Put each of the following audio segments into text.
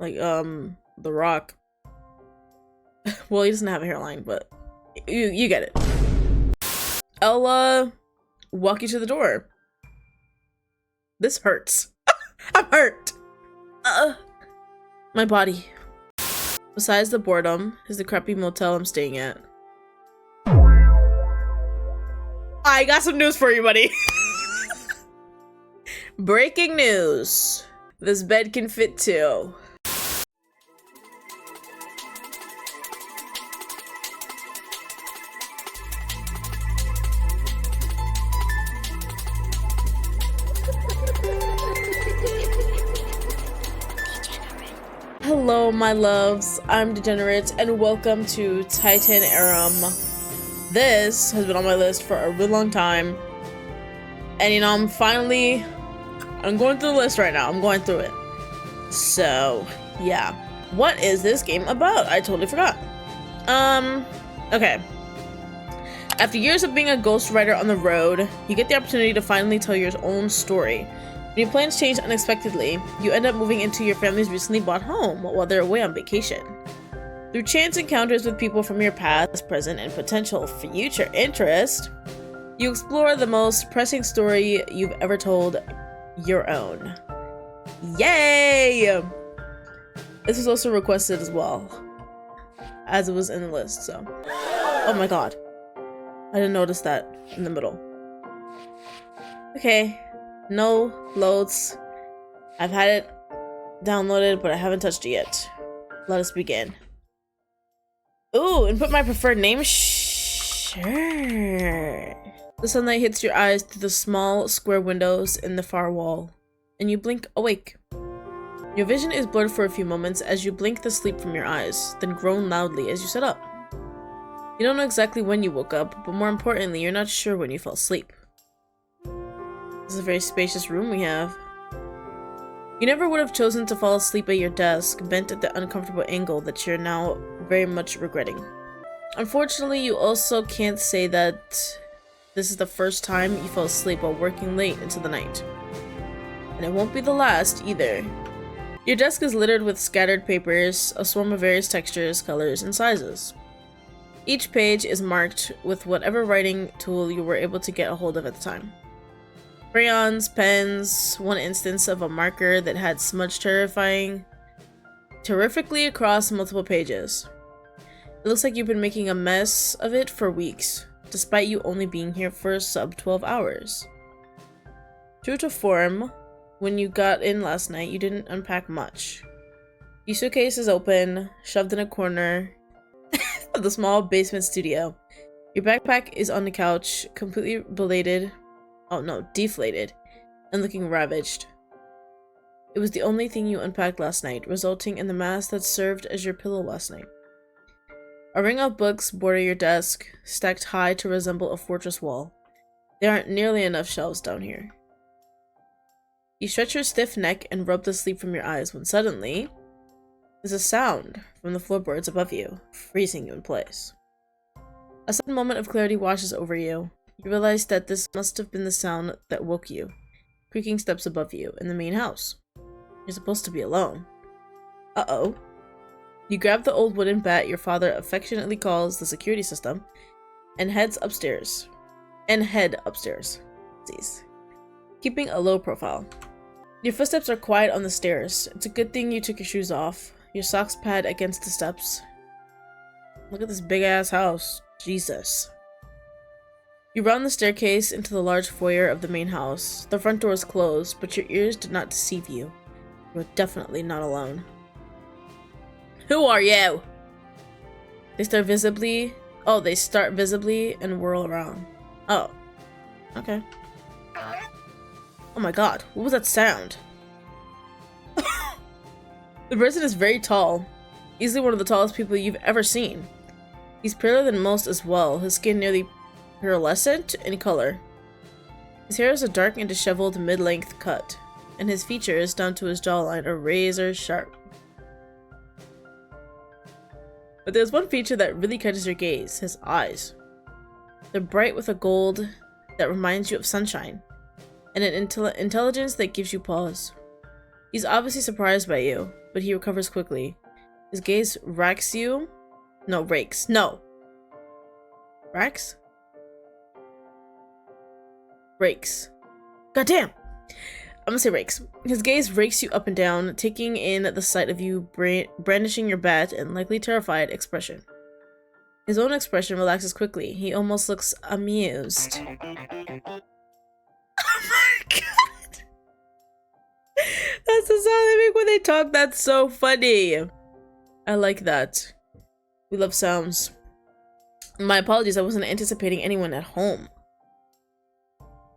Like, The Rock. Well, he doesn't have a hairline, but you get it. I'll, walk you to the door. This hurts. I'm hurt. My body. Besides the boredom, is the crappy motel I'm staying at. I got some news for you, buddy. Breaking news. This bed can fit two. Hello, my loves. I'm Degenerate, and welcome to Titan Arum. This has been on my list for a really long time, and you know, I'm going through the list right now. I'm going through it. So, yeah. What is this game about? I totally forgot. Okay. After years of being a ghostwriter on the road, you get the opportunity to finally tell your own story. When your plans change unexpectedly, you end up moving into your family's recently bought home while they're away on vacation. Through chance encounters with people from your past, present, and potential future interest, you explore the most pressing story you've ever told, your own. Yay! This was also requested as well, as it was in the list, so. Oh my god. I didn't notice that in the middle. Okay. No loads. I've had it downloaded, but I haven't touched it yet. Let us begin. Ooh, and put my preferred name? Sure. The sunlight hits your eyes through the small square windows in the far wall, and you blink awake. Your vision is blurred for a few moments as you blink the sleep from your eyes, then groan loudly as you sit up. You don't know exactly when you woke up, but more importantly, you're not sure when you fell asleep. This is a very spacious room we have. You never would have chosen to fall asleep at your desk, bent at the uncomfortable angle that you're now very much regretting. Unfortunately, you also can't say that this is the first time you fell asleep while working late into the night. And it won't be the last either. Your desk is littered with scattered papers, a swarm of various textures, colors, and sizes. Each page is marked with whatever writing tool you were able to get a hold of at the time. Crayons, pens, one instance of a marker that had smudged terrifically across multiple pages. It looks like you've been making a mess of it for weeks, despite you only being here for sub 12 hours. True to form, when you got in last night, you didn't unpack much. Your suitcase is open, shoved in a corner of the small basement studio. Your backpack is on the couch, completely deflated, and looking ravaged. It was the only thing you unpacked last night, resulting in the mask that served as your pillow last night. A ring of books border your desk, stacked high to resemble a fortress wall. There aren't nearly enough shelves down here. You stretch your stiff neck and rub the sleep from your eyes when suddenly, there's a sound from the floorboards above you, freezing you in place. A sudden moment of clarity washes over you. You realize that this must have been the sound that woke you, creaking steps above you in the main house. You're supposed to be alone. Uh-oh. You grab the old wooden bat your father affectionately calls the security system, and head upstairs. Jeez. Keeping a low profile. Your footsteps are quiet on the stairs. It's a good thing you took your shoes off. Your socks pad against the steps. Look at this big-ass house. Jesus. You round the staircase into the large foyer of the main house. The front door is closed, but your ears did not deceive you. You are definitely not alone. Who are you? They start visibly and whirl around. Oh. Okay. Oh my god, what was that sound? The person is very tall. Easily one of the tallest people you've ever seen. He's paler than most as well, his skin nearly pearlescent in color. His hair is a dark and disheveled mid-length cut, and his features, down to his jawline, are razor sharp. But there's one feature that really catches your gaze, his eyes. They're bright with a gold that reminds you of sunshine, and an intelligence that gives you pause. He's obviously surprised by you, but but he recovers quickly. His gaze rakes you. No, rakes. No. Racks? Rakes. Goddamn! I'm gonna say rakes. His gaze rakes you up and down, taking in the sight of you brandishing your bat and likely terrified expression. His own expression relaxes quickly. He almost looks amused. Oh my god! That's the sound they make when they talk. That's so funny. I like that. We love sounds. My apologies, I wasn't anticipating anyone at home.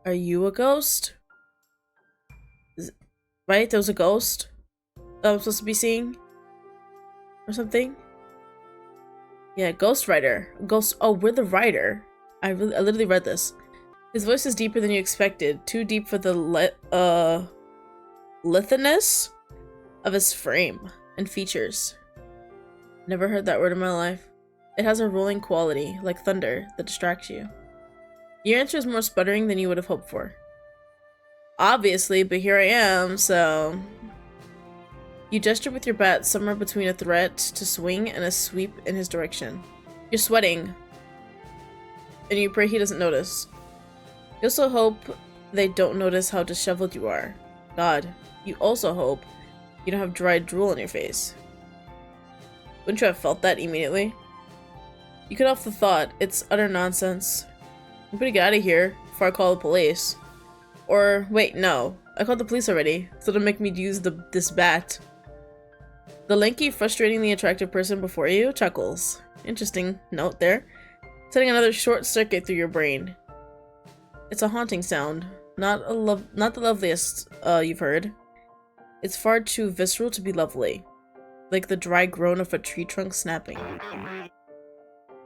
Are you a ghost? Right? There was a ghost that I'm supposed to be seeing? Or something? Yeah, Ghost Rider. Ghost. Oh, we're the writer. I literally read this. His voice is deeper than you expected. Too deep for the lithiness of his frame and features. Never heard that word in my life. It has a rolling quality, like thunder, that distracts you. Your answer is more sputtering than you would have hoped for. Obviously, but here I am, so... You gesture with your bat somewhere between a threat to swing and a sweep in his direction. You're sweating, and you pray he doesn't notice. You also hope they don't notice how disheveled you are. God, you also hope you don't have dried drool on your face. Wouldn't you have felt that immediately? You cut off the thought. It's utter nonsense. I'm gonna get out of here before I call the police. Or, wait, no. I called the police already, so don't make me use this bat. The lanky, frustratingly attractive person before you chuckles. Interesting note there. Setting another short circuit through your brain. It's a haunting sound. Not the loveliest you've heard. It's far too visceral to be lovely. Like the dry groan of a tree trunk snapping.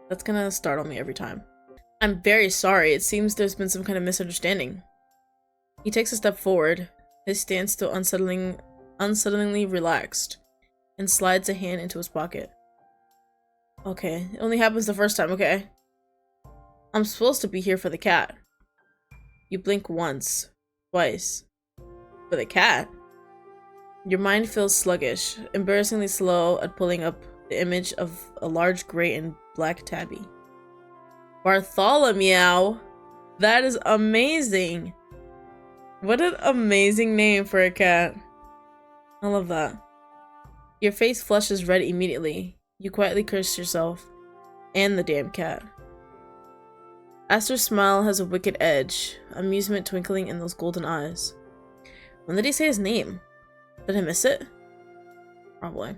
That's gonna startle me every time. I'm very sorry. It seems there's been some kind of misunderstanding. He takes a step forward, his stance still unsettlingly relaxed, and slides a hand into his pocket. Okay, it only happens the first time, okay? I'm supposed to be here for the cat. You blink once, twice. For the cat? Your mind feels sluggish, embarrassingly slow at pulling up the image of a large gray and black tabby. Bartholomew! That is amazing! What an amazing name for a cat. I love that. Your face flushes red immediately. You quietly curse yourself. And the damn cat. Aster's smile has a wicked edge, amusement twinkling in those golden eyes. When did he say his name? Did I miss it? Probably.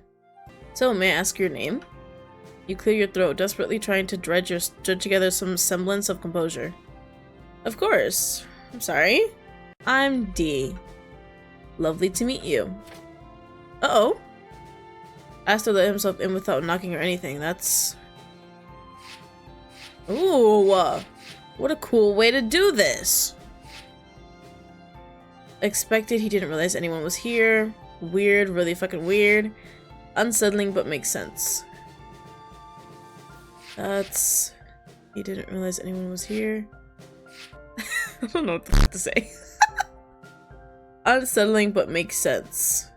So, may I ask your name? You clear your throat, desperately trying to dredge together some semblance of composure. Of course. I'm sorry. I'm D. Lovely to meet you. Uh-oh. Aster let himself in without knocking or anything. That's... Ooh. What a cool way to do this. Expected, he didn't realize anyone was here. Weird, really fucking weird. Unsettling, but makes sense. That's... He didn't realize anyone was here. I don't know what the fuck to say. Unsettling, but makes sense.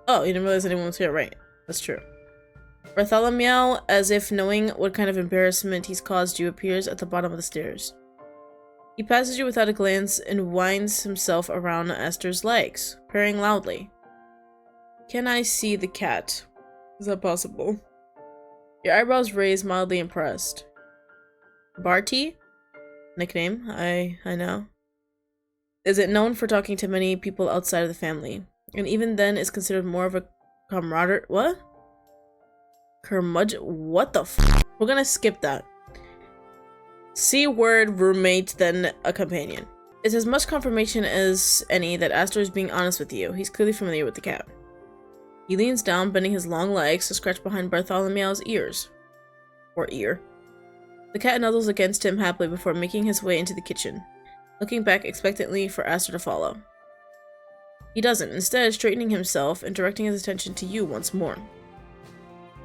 Oh, you didn't realize anyone was here, right? That's true. Bartholomew, as if knowing what kind of embarrassment he's caused you, appears at the bottom of the stairs. He passes you without a glance and winds himself around Aster's legs, purring loudly. Can I see the cat? Is that possible? Your eyebrows raise, mildly impressed. Barty? Nickname, I know. Is it known for talking to many people outside of the family, and even then is considered more of a camarader- what? What the f- We're gonna skip that. C-word roommate than a companion. It's as much confirmation as any that Aster is being honest with you. He's clearly familiar with the cat. He leans down, bending his long legs to scratch behind Bartholomew's ears. Or ear. The cat nuzzles against him happily before making his way into the kitchen, looking back expectantly for Aster to follow. He doesn't, instead straightening himself and directing his attention to you once more.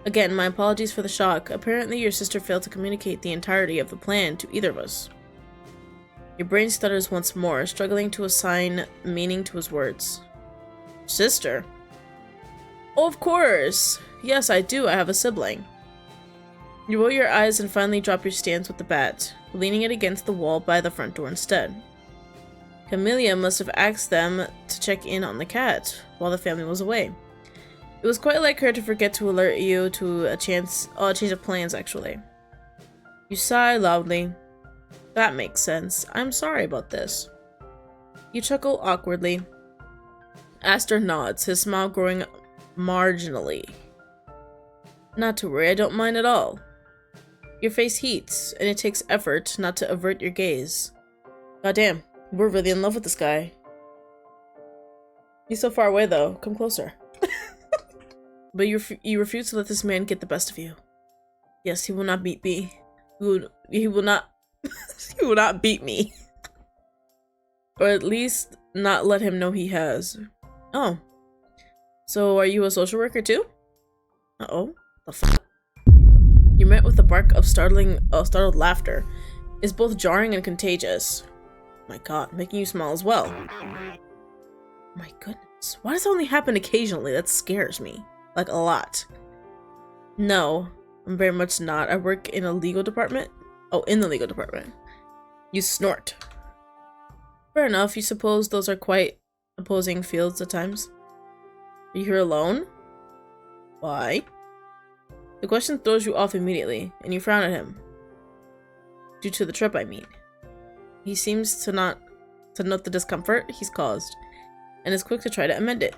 Again, my apologies for the shock. Apparently your sister failed to communicate the entirety of the plan to either of us. Your brain stutters once more, struggling to assign meaning to his words. Sister? Oh, of course! Yes, I do. I have a sibling. You roll your eyes and finally drop your stance with the bat, leaning it against the wall by the front door instead. Camellia must have asked them to check in on the cat while the family was away. It was quite like her to forget to alert you to a change of plans, actually. You sigh loudly. That makes sense. I'm sorry about this. You chuckle awkwardly. Aster nods, his smile growing marginally. Not to worry, I don't mind at all. Your face heats, and it takes effort not to avert your gaze. Goddamn, we're really in love with this guy. He's so far away, though. Come closer. But you refuse to let this man get the best of you. Yes, he will not beat me. He will not. He will not beat me. Or at least not let him know he has. Oh. So are you a social worker too? Uh-oh. The f. You met with a bark of startled laughter. It's both jarring and contagious. My god, making you smile as well. My goodness. Why does it only happen occasionally? That scares me. Like, a lot. No, I'm very much not. I work in a legal department. Oh, in the legal department. You snort. Fair enough. You suppose those are quite opposing fields at times. Are you here alone? Why? The question throws you off immediately, and you frown at him. Due to the trip, I mean. He seems to note the discomfort he's caused, and is quick to try to amend it.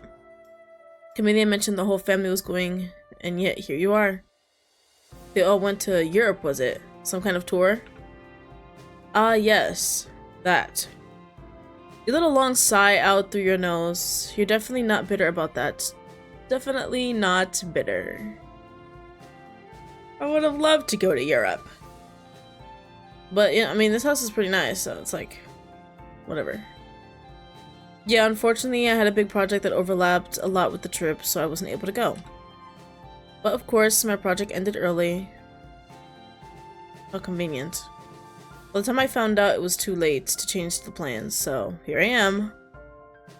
Camellia mentioned the whole family was going, and yet here you are. They all went to Europe, was it? Some kind of tour? Ah, yes. That. You let a long sigh out through your nose. You're definitely not bitter about that. Definitely not bitter. I would have loved to go to Europe. But, yeah, I mean, this house is pretty nice, so it's like, whatever. Yeah, unfortunately, I had a big project that overlapped a lot with the trip, so I wasn't able to go. But of course, my project ended early. How convenient. By the time I found out, it was too late to change the plans, so here I am.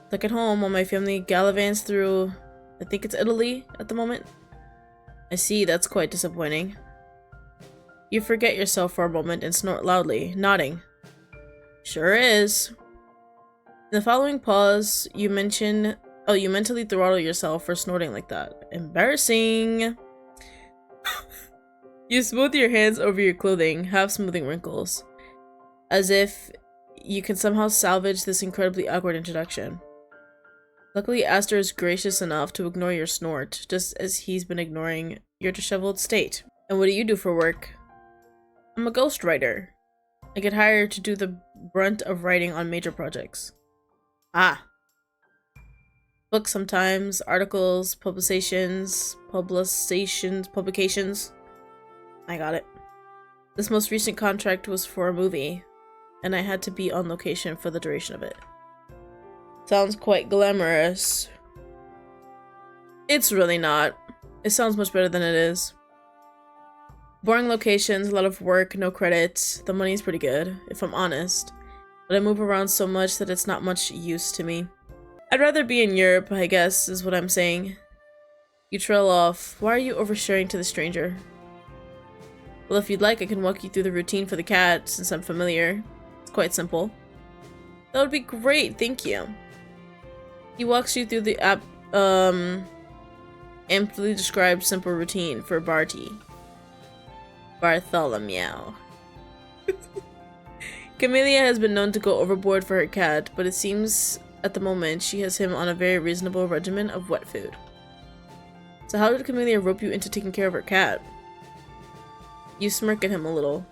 Stuck at home while my family gallivants through, I think it's Italy at the moment. I see, that's quite disappointing. You forget yourself for a moment and snort loudly, nodding. Sure is. In the following pause, you mentally throttle yourself for snorting like that. Embarrassing. You smooth your hands over your clothing, half smoothing wrinkles, as if you can somehow salvage this incredibly awkward introduction. Luckily, Aster is gracious enough to ignore your snort, just as he's been ignoring your disheveled state. And what do you do for work? I'm a ghostwriter. I get hired to do the brunt of writing on major projects. Ah. Books sometimes, articles, publications. I got it. This most recent contract was for a movie, and I had to be on location for the duration of it. Sounds quite glamorous. It's really not. It sounds much better than it is. Boring locations, a lot of work, no credits. The money's pretty good, if I'm honest. But I move around so much that it's not much use to me. I'd rather be in Europe, I guess, is what I'm saying. You trail off. Why are you oversharing to the stranger? Well, if you'd like, I can walk you through the routine for the cat, since I'm familiar. It's quite simple. That would be great, thank you. He walks you through the amply described simple routine for Barty. Bartholomew. Camellia has been known to go overboard for her cat, but it seems at the moment she has him on a very reasonable regimen of wet food. So how did Camellia rope you into taking care of her cat? You smirk at him a little.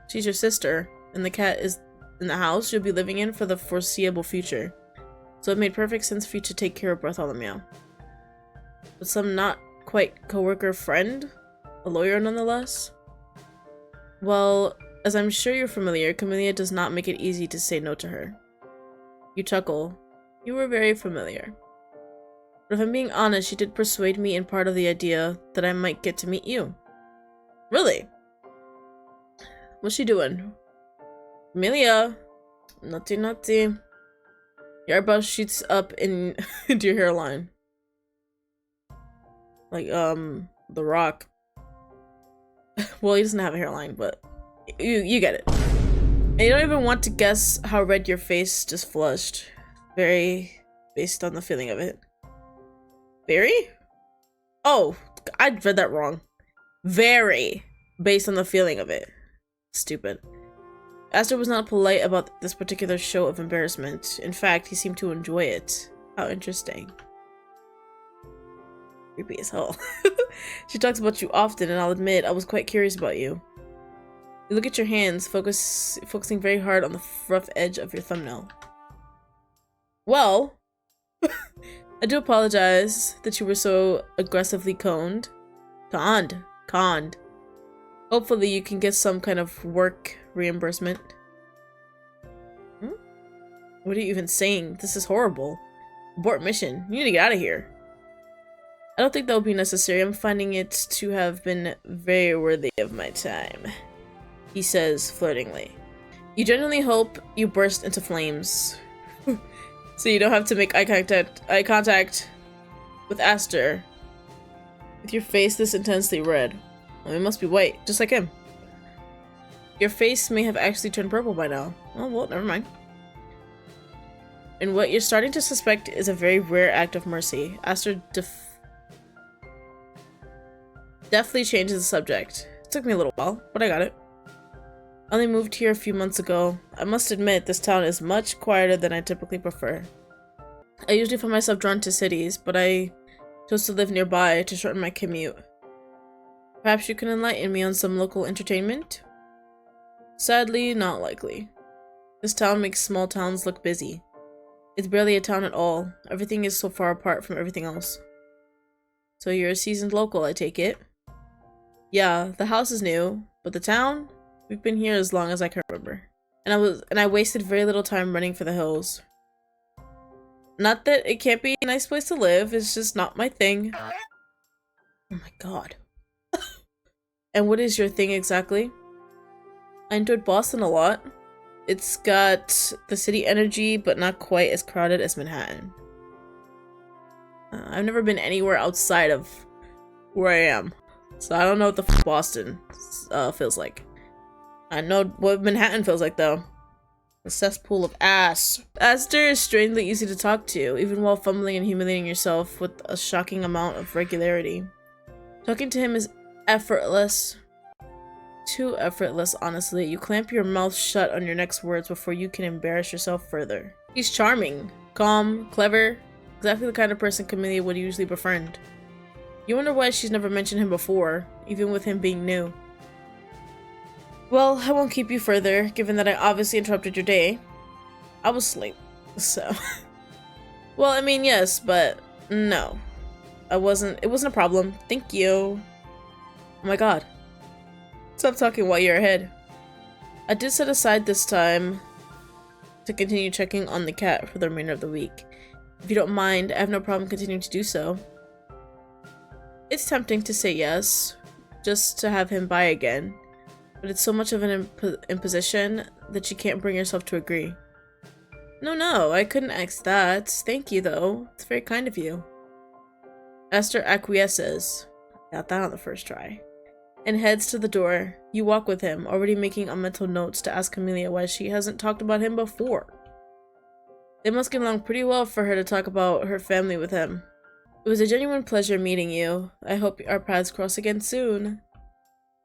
She's your sister, and the cat is in the house you'll be living in for the foreseeable future. So it made perfect sense for you to take care of Bartholomew. But some not quite co-worker friend? A lawyer nonetheless? Well, as I'm sure you're familiar, Camellia does not make it easy to say no to her. You chuckle. You were very familiar. But if I'm being honest, she did persuade me in part of the idea that I might get to meet you. Really? What's she doing? Camellia? Naughty, naughty. Your eyebrow shoots up in into your hairline. Like, The Rock. Well, he doesn't have a hairline, but you get it. And you don't even want to guess how red your face just flushed. Very based on the feeling of it. Very? Oh, I read that wrong. Very based on the feeling of it. Stupid. Aster was not polite about this particular show of embarrassment. In fact, he seemed to enjoy it. How interesting. Creepy as hell. She talks about you often, and I'll admit I was quite curious about you. You look at your hands, focusing very hard on the rough edge of your thumbnail. Well, I do apologize that you were so aggressively conned. Conned. Hopefully you can get some kind of work reimbursement. What are you even saying? This is horrible. Abort mission. You need to get out of here. I don't think that would be necessary. I'm finding it to have been very worthy of my time, he says flirtingly. You genuinely hope you burst into flames. So you don't have to make eye contact with Aster with your face this intensely red. Well, it must be white, just like him. Your face may have actually turned purple by now. Oh, well, never mind. And what you're starting to suspect is a very rare act of mercy. Aster deftly changes the subject. It took me a little while, but I got it. I only moved here a few months ago. I must admit, this town is much quieter than I typically prefer. I usually find myself drawn to cities, but I chose to live nearby to shorten my commute. Perhaps you can enlighten me on some local entertainment? Sadly, not likely. This town makes small towns look busy. It's barely a town at all. Everything is so far apart from everything else. So you're a seasoned local, I take it? Yeah, the house is new, but the town? We've been here as long as I can remember. And I wasted very little time running for the hills. Not that it can't be a nice place to live, it's just not my thing. Oh my god. And what is your thing exactly? I enjoyed Boston a lot. It's got the city energy, but not quite as crowded as Manhattan. I've never been anywhere outside of where I am, so I don't know what the f Boston feels like. I know what Manhattan feels like, though. A cesspool of ass. Aster is strangely easy to talk to, even while fumbling and humiliating yourself with a shocking amount of regularity. Talking to him is effortless. Too effortless, honestly. You clamp your mouth shut on your next words before you can embarrass yourself further. He's charming, calm, clever, exactly the kind of person Camellia would usually befriend. You wonder why she's never mentioned him before, even with him being new. Well, I won't keep you further, given that I obviously interrupted your day. I was asleep, so... Well, I mean, yes, but no. It wasn't a problem. Thank you. Oh my god. Stop talking while you're ahead. I did set aside this time to continue checking on the cat for the remainder of the week. If you don't mind, I have no problem continuing to do so. It's tempting to say yes, just to have him by again, but it's so much of an imposition that you can't bring yourself to agree. No, I couldn't ask that. Thank you, though. It's very kind of you. Aster acquiesces. Got that on the first try. And heads to the door. You walk with him, already making mental notes to ask Camellia why she hasn't talked about him before. They must get along pretty well for her to talk about her family with him. It was a genuine pleasure meeting you. I hope our paths cross again soon.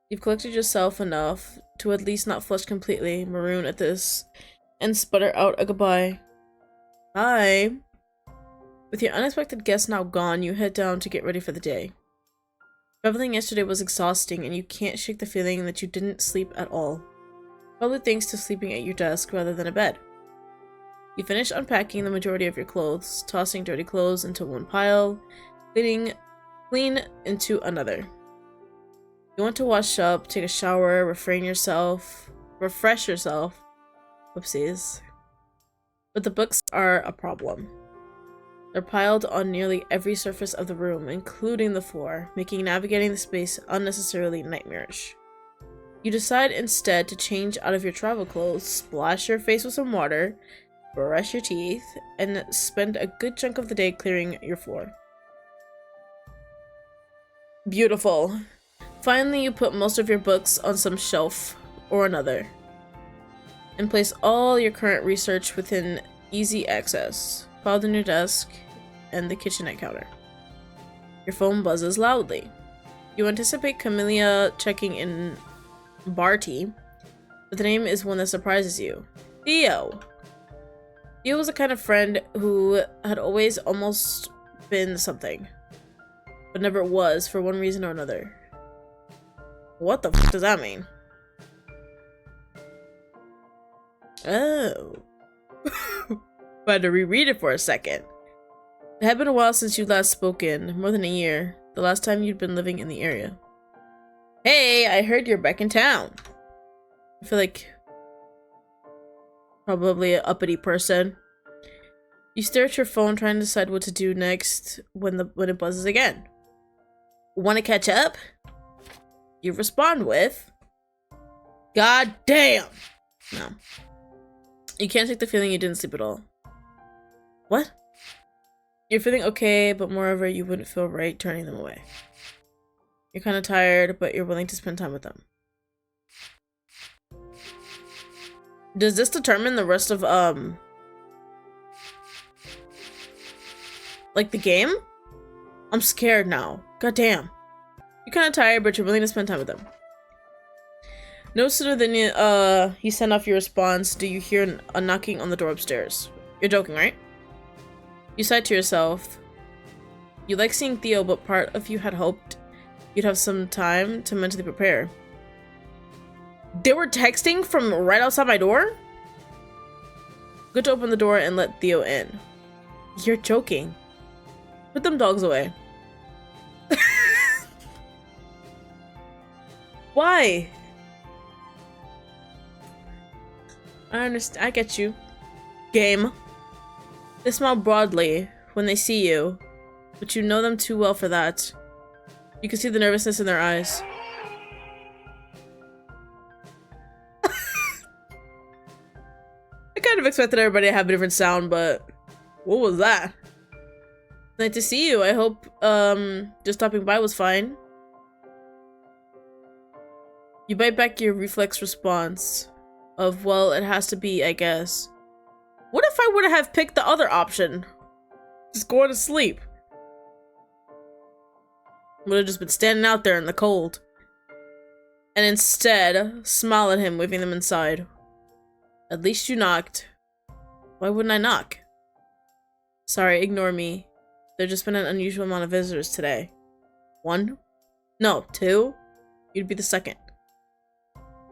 You've collected yourself enough to at least not flush completely, maroon at this, and sputter out a goodbye. Bye. With your unexpected guest now gone, you head down to get ready for the day. Traveling yesterday was exhausting, and you can't shake the feeling that you didn't sleep at all. Probably thanks to sleeping at your desk rather than a bed. You finish unpacking the majority of your clothes, tossing dirty clothes into one pile, clean into another. You want to wash up, take a shower, refresh yourself. Whoopsies. But the books are a problem. They're piled on nearly every surface of the room, including the floor, making navigating the space unnecessarily nightmarish. You decide instead to change out of your travel clothes, splash your face with some water, brush your teeth, and spend a good chunk of the day clearing your floor. Beautiful. Finally, you put most of your books on some shelf or another, and place all your current research within easy access, piled on your desk and the kitchenette counter. Your phone buzzes loudly. You anticipate Camellia checking in Barty, but the name is one that surprises you. Theo! Theo was a kind of friend who had always almost been something, but never was for one reason or another. What the f does that mean? Oh. I had to reread it for a second. It had been a while since you'd last spoken, more than a year, the last time you'd been living in the area. Hey, I heard you're back in town. I feel like probably an uppity person. You stare at your phone trying to decide what to do next when it buzzes again. Want to catch up? You respond with, God damn! No. You can't take the feeling you didn't sleep at all. What? You're feeling okay, but moreover, you wouldn't feel right turning them away. You're kind of tired, but you're willing to spend time with them. Does this determine the rest of, like the game? I'm scared now. God damn. You're kind of tired, but you're willing to spend time with them. No sooner than you send off your response, do you hear a knocking on the door upstairs. You're joking, right? You sigh to yourself. You like seeing Theo, but part of you had hoped you'd have some time to mentally prepare. They were texting from right outside my door? Good to open the door and let Theo in. You're joking. Put them dogs away. Why? I understand. I get you. Game. They smile broadly when they see you, but you know them too well for that. You can see the nervousness in their eyes. I kind of expected everybody to have a different sound, but what was that? Nice to see you. I hope just stopping by was fine. You bite back your reflex response of, well, it has to be, I guess. What if I would have picked the other option? Just going to sleep. Would have just been standing out there in the cold. And instead, smile at him, waving them inside. At least you knocked. Why wouldn't I knock? Sorry, ignore me. There's just been an unusual amount of visitors today. 1? No, 2? You'd be the second.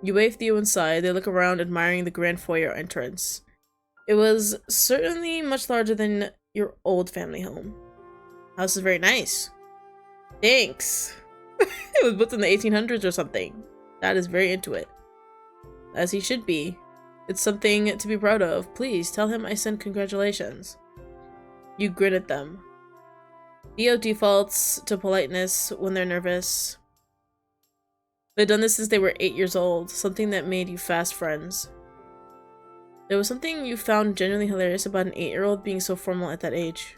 You wave Theo inside. They look around, admiring the grand foyer entrance. It was certainly much larger than your old family home. House is very nice. Thanks. It was built in the 1800s or something. Dad is very into it. As he should be. It's something to be proud of. Please tell him I send congratulations. You grin at them. Theo defaults to politeness when they're nervous. They've done this since they were 8 years old, something that made you fast friends. There was something you found genuinely hilarious about an 8-year-old being so formal at that age.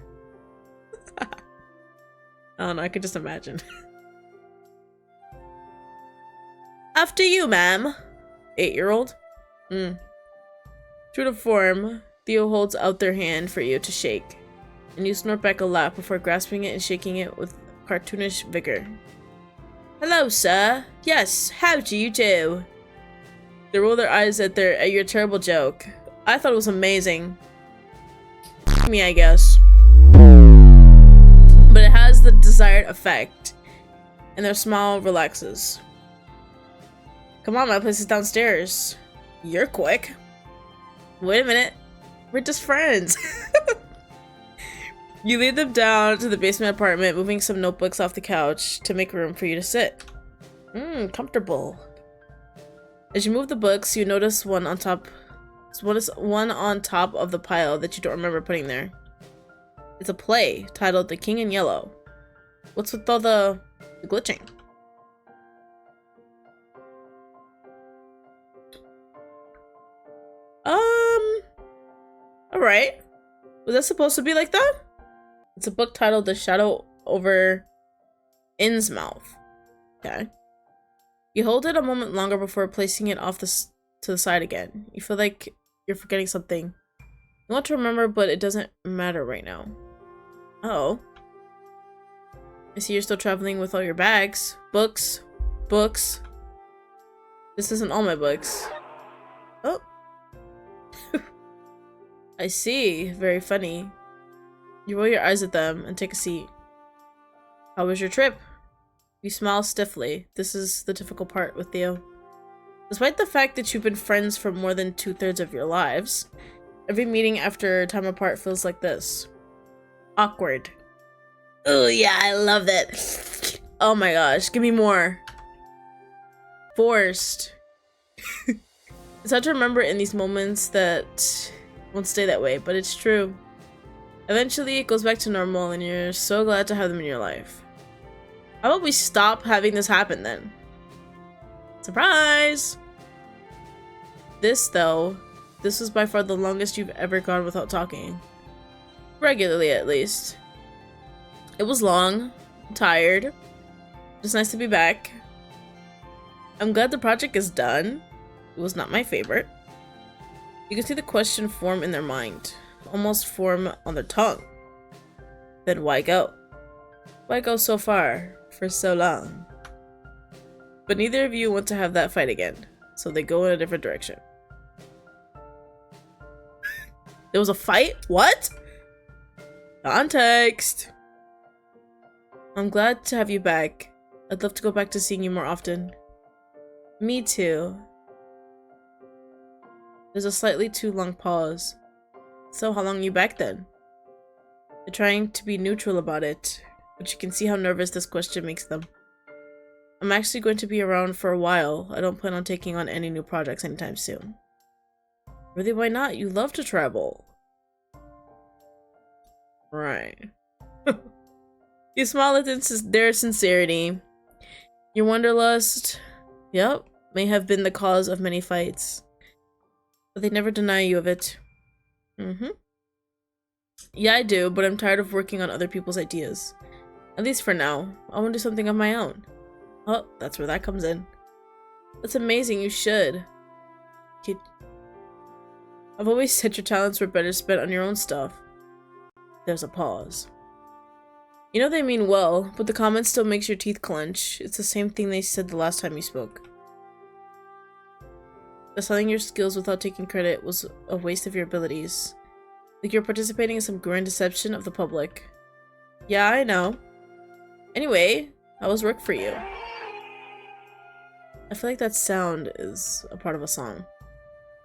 I don't know, I could just imagine. After you, ma'am. 8-year-old? True to form, Theo holds out their hand for you to shake, and you snort back a laugh before grasping it and shaking it with cartoonish vigor. Hello, sir. Yes, how do you do? They roll their eyes at your terrible joke. I thought it was amazing. Me, I guess. But it has the desired effect, and their smile relaxes. Come on, my place is downstairs. You're quick. Wait a minute. We're just friends. You lead them down to the basement apartment, moving some notebooks off the couch to make room for you to sit. Comfortable. As you move the books, you notice one on top of the pile that you don't remember putting there. It's a play titled The King in Yellow. What's with all the glitching? right? Was that supposed to be like that? It's a book titled The Shadow Over Innsmouth. Okay. You hold it a moment longer before placing it off to the side again. You feel like you're forgetting something. You want to remember, but it doesn't matter right now. Oh. I see you're still traveling with all your bags. Books. Books. This isn't all my books. Oh. I see. Very funny. You roll your eyes at them and take a seat. How was your trip? You smile stiffly. This is the difficult part with Theo. Despite the fact that you've been friends for more than 2/3 of your lives, every meeting after time apart feels like this. Awkward. Oh yeah, I love that. Oh my gosh, give me more. Forced. It's hard to remember in these moments that won't stay that way, but it's true. Eventually, it goes back to normal and you're so glad to have them in your life. How about we stop having this happen then? Surprise! This, though, this was by far the longest you've ever gone without talking. Regularly, at least. It was long, tired. It's nice to be back. I'm glad the project is done. It was not my favorite. You can see the question form in their mind, almost form on their tongue. Then why go? Why go so far for so long? But neither of you want to have that fight again, so they go in a different direction. There was a fight? What? Context. I'm glad to have you back. I'd love to go back to seeing you more often. Me too. There's a slightly too long pause. So how long are you back then? They're trying to be neutral about it, but you can see how nervous this question makes them. I'm actually going to be around for a while. I don't plan on taking on any new projects anytime soon. Really, why not? You love to travel. Right. You smile at their sincerity. Your wanderlust, yep, may have been the cause of many fights. But they never deny you of it. Yeah, I do, but I'm tired of working on other people's ideas. At least for now. I want to do something of my own. Oh, that's where that comes in. That's amazing, you should. Kid. I've always said your talents were better spent on your own stuff. There's a pause. You know they mean well, but the comment still makes your teeth clench. It's the same thing they said the last time you spoke. That selling your skills without taking credit was a waste of your abilities. Like you're participating in some grand deception of the public. Yeah, I know. Anyway, how was work for you? I feel like that sound is a part of a song.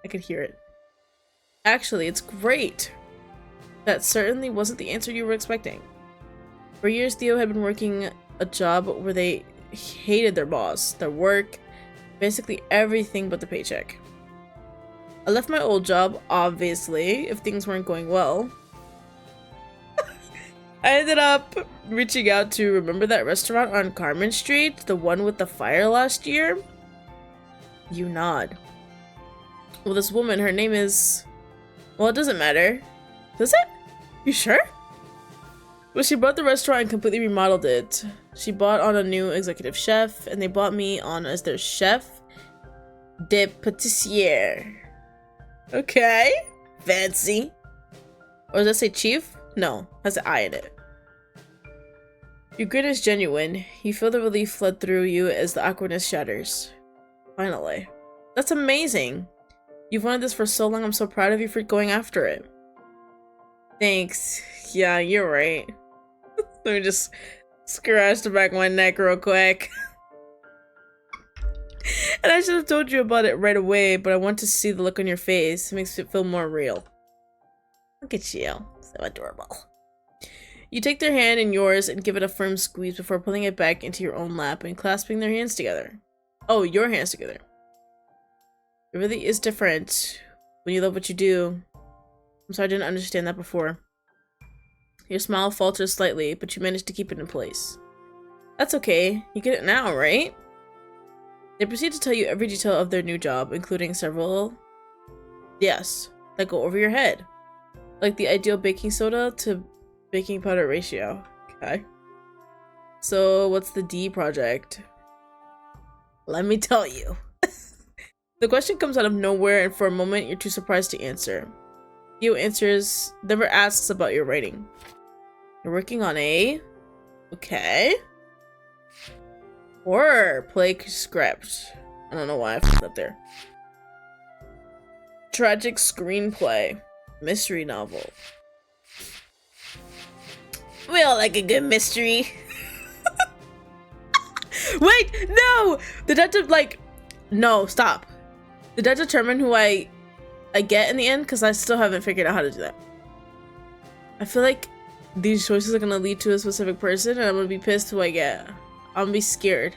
I could hear it. Actually, it's great. That certainly wasn't the answer you were expecting. For years, Theo had been working a job where they hated their boss, their work, basically everything but the paycheck. I left my old job, obviously, if things weren't going well. I ended up reaching out to, remember that restaurant on Carmen Street? The one with the fire last year? You nod. Well, this woman, her name is... Well, it doesn't matter. Does it? You sure? Well, she bought the restaurant and completely remodeled it. She bought on a new executive chef, and they bought me on as their chef de pâtissier. Okay. Fancy. Or does that say chief? No, has an I in it. Your grin is genuine. You feel the relief flood through you as the awkwardness shatters. Finally. That's amazing. You've wanted this for so long. I'm so proud of you for going after it. Thanks. Yeah, you're right. Let me just scratch the back of my neck real quick. And I should have told you about it right away, but I want to see the look on your face. It makes it feel more real. Look at you. So adorable. You take their hand in yours and give it a firm squeeze before pulling it back into your own lap and clasping their hands together. Oh, your hands together. It really is different when you love what you do. I'm sorry I didn't understand that before. Your smile falters slightly, but you manage to keep it in place. That's okay. You get it now, right? They proceed to tell you every detail of their new job, including several... Yes, that go over your head. Like the ideal baking soda to baking powder ratio. Okay. So what's the D project? Let me tell you. The question comes out of nowhere, and for a moment you're too surprised to answer. Theo answers, never asks about your writing. You're working on a... Okay. Horror play script. I don't know why I f***ed up there. Tragic screenplay. Mystery novel. We all like a good mystery. Wait, no! Did that no, stop. Did that determine who I get in the end? Because I still haven't figured out how to do that. I feel like these choices are gonna lead to a specific person, and I'm gonna be pissed who I get. I'm gonna be scared.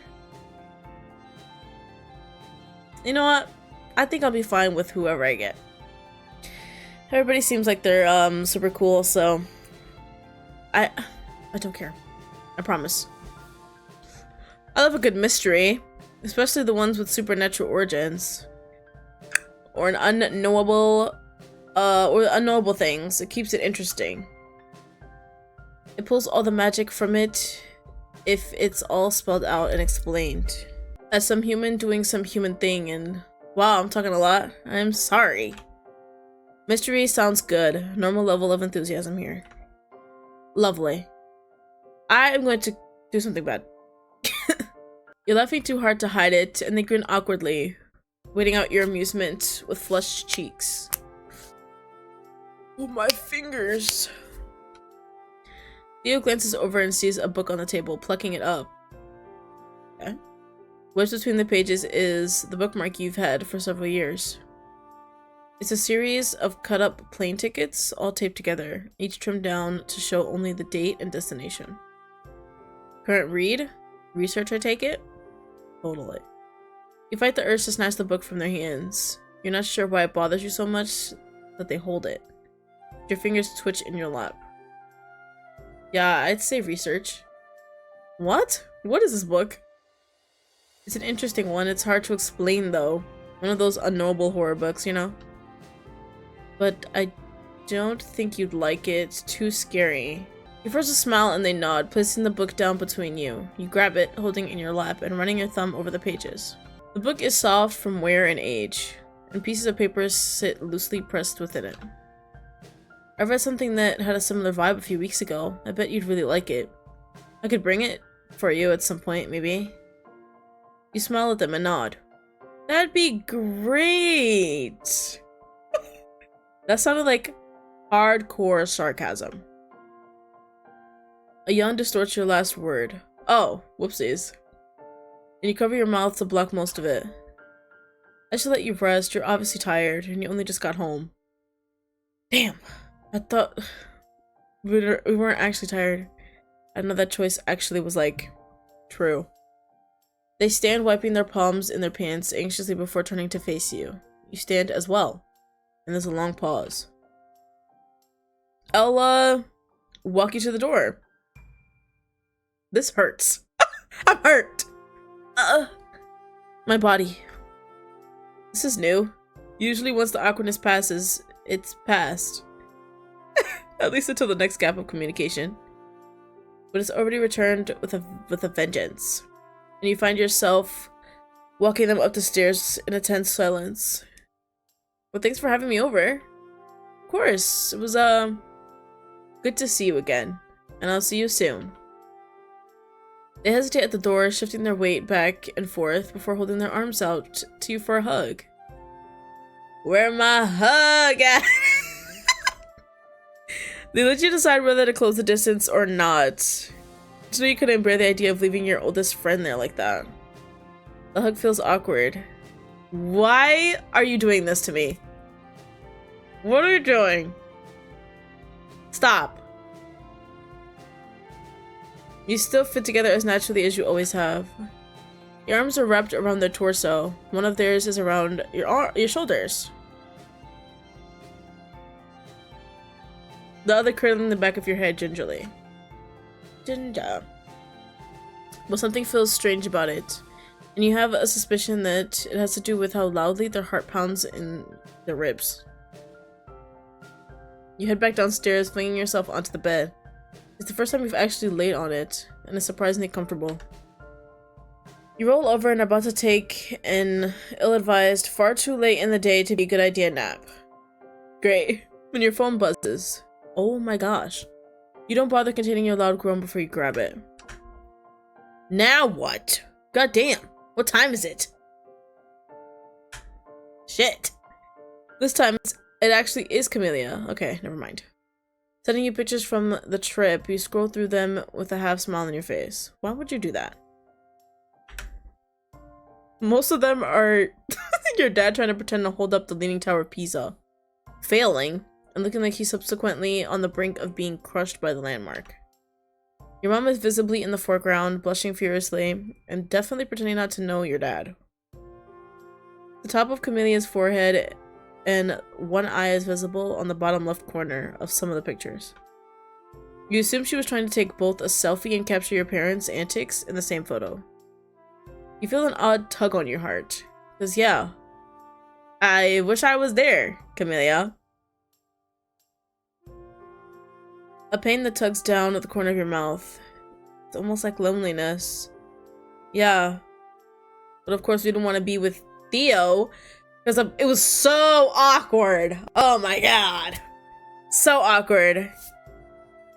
You know what? I think I'll be fine with whoever I get. Everybody seems like they're super cool, so I don't care. I promise. I love a good mystery, especially the ones with supernatural origins or an unknowable or unknowable things. It keeps it interesting. It pulls all the magic from it if it's all spelled out and explained. As some human doing some human thing, and wow, I'm talking a lot. I'm sorry. Mystery sounds good. Normal level of enthusiasm here. Lovely. I am going to do something bad. You're laughing too hard to hide it, and they grin awkwardly, waiting out your amusement with flushed cheeks. Oh, my fingers. Theo glances over and sees a book on the table, plucking it up. Okay. Wedged between the pages is the bookmark you've had for several years. It's a series of cut-up plane tickets, all taped together, each trimmed down to show only the date and destination. Current read? Research, I take it? Totally. You fight the urge to snatch the book from their hands. You're not sure why it bothers you so much that they hold it. Your fingers twitch in your lap. Yeah, I'd say research. What? What is this book? It's an interesting one. It's hard to explain, though. One of those unknowable horror books, you know? But I don't think you'd like it. It's too scary. You force a smile and they nod, placing the book down between you. You grab it, holding it in your lap, and running your thumb over the pages. The book is soft from wear and age, and pieces of paper sit loosely pressed within it. I read something that had a similar vibe a few weeks ago. I bet you'd really like it. I could bring it for you at some point, maybe. You smile at them and nod. That'd be great! That sounded like hardcore sarcasm. A yawn distorts your last word. Oh, whoopsies. And you cover your mouth to block most of it. I should let you rest. You're obviously tired, and you only just got home. Damn. I thought we weren't actually tired. I know that choice actually was, like, true. They stand wiping their palms in their pants anxiously before turning to face you. You stand as well. And there's a long pause. I'll, walk you to the door. This hurts. I'm hurt. My body. This is new. Usually once the awkwardness passes, it's past. At least until the next gap of communication. But it's already returned with a vengeance. And you find yourself walking them up the stairs in a tense silence. Well, thanks for having me over. Of course. It was, good to see you again. And I'll see you soon. They hesitate at the door, shifting their weight back and forth before holding their arms out to you for a hug. Where my hug at? They let you decide whether to close the distance or not. So you couldn't bear the idea of leaving your oldest friend there like that. The hug feels awkward. Why are you doing this to me? What are you doing? Stop. You still fit together as naturally as you always have. Your arms are wrapped around their torso. One of theirs is around your shoulders. The other curling the back of your head gingerly. Ginger. Well, something feels strange about it. And you have a suspicion that it has to do with how loudly their heart pounds in their ribs. You head back downstairs, flinging yourself onto the bed. It's the first time you've actually laid on it, and it's surprisingly comfortable. You roll over and are about to take an ill-advised, far too late in the day to be a good idea nap. Great. When your phone buzzes. Oh my gosh. You don't bother containing your loud groan before you grab it. Now what? God damn. What time is it? Shit. This time it actually is Camellia. Okay, never mind. Sending you pictures from the trip, you scroll through them with a half smile on your face. Why would you do that? Most of them are your dad trying to pretend to hold up the Leaning Tower of Pisa, failing, and looking like he's subsequently on the brink of being crushed by the landmark. Your mom is visibly in the foreground, blushing furiously, and definitely pretending not to know your dad. The top of Camellia's forehead and one eye is visible on the bottom left corner of some of the pictures. You assume she was trying to take both a selfie and capture your parents' antics in the same photo. You feel an odd tug on your heart. Because yeah, I wish I was there, Camellia. A pain that tugs down at the corner of your mouth. It's almost like loneliness. Yeah. But of course we don't want to be with Theo. Because it was so awkward. Oh my god. So awkward.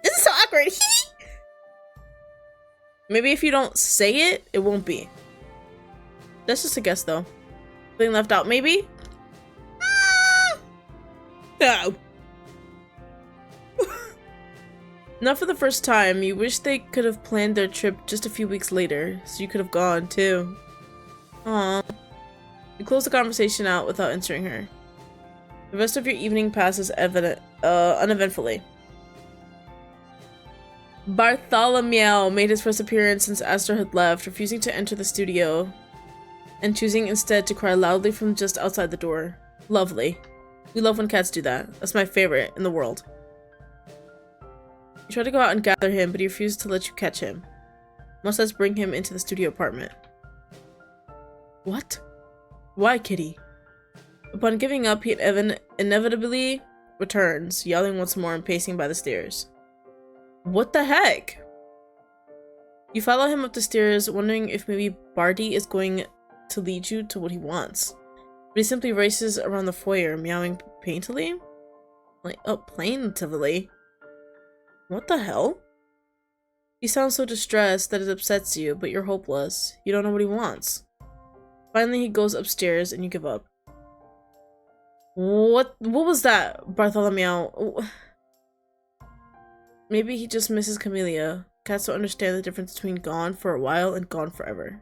This is so awkward. Maybe if you don't say it, it won't be. That's just a guess though. Being left out, maybe? No. Not for the first time. You wish they could have planned their trip just a few weeks later, so you could have gone too. Aww. You close the conversation out without answering her. The rest of your evening passes uneventfully. Bartholomew made his first appearance since Aster had left, refusing to enter the studio and choosing instead to cry loudly from just outside the door. Lovely. We love when cats do that. That's my favorite in the world. You try to go out and gather him, but he refuses to let you catch him. Must let's bring him into the studio apartment. What? Why, kitty? Upon giving up, he inevitably returns, yelling once more and pacing by the stairs. What the heck? You follow him up the stairs, wondering if maybe Barty is going to lead you to what he wants. But he simply races around the foyer, meowing painfully? Like, oh, plaintively? What the hell? He sounds so distressed that it upsets you, but you're hopeless. You don't know what he wants. Finally, he goes upstairs and you give up. What was that, Bartholomew? Maybe he just misses Camellia. Cats don't understand the difference between gone for a while and gone forever.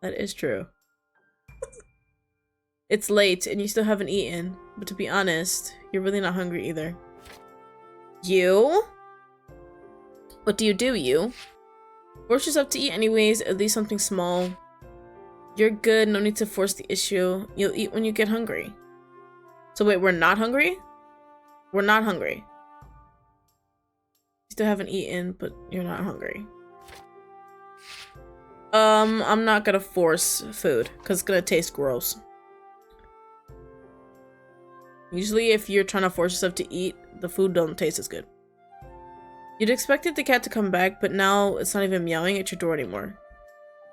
That is true. It's late and you still haven't eaten, but to be honest, you're really not hungry either. You? What do, you? Force yourself to eat anyways, at least something small. You're good, no need to force the issue. You'll eat when you get hungry. So wait, we're not hungry? We're not hungry. You still haven't eaten, but you're not hungry. I'm not gonna force food, because it's gonna taste gross. Usually if you're trying to force yourself to eat, the food don't taste as good. You'd expected the cat to come back, but now it's not even meowing at your door anymore.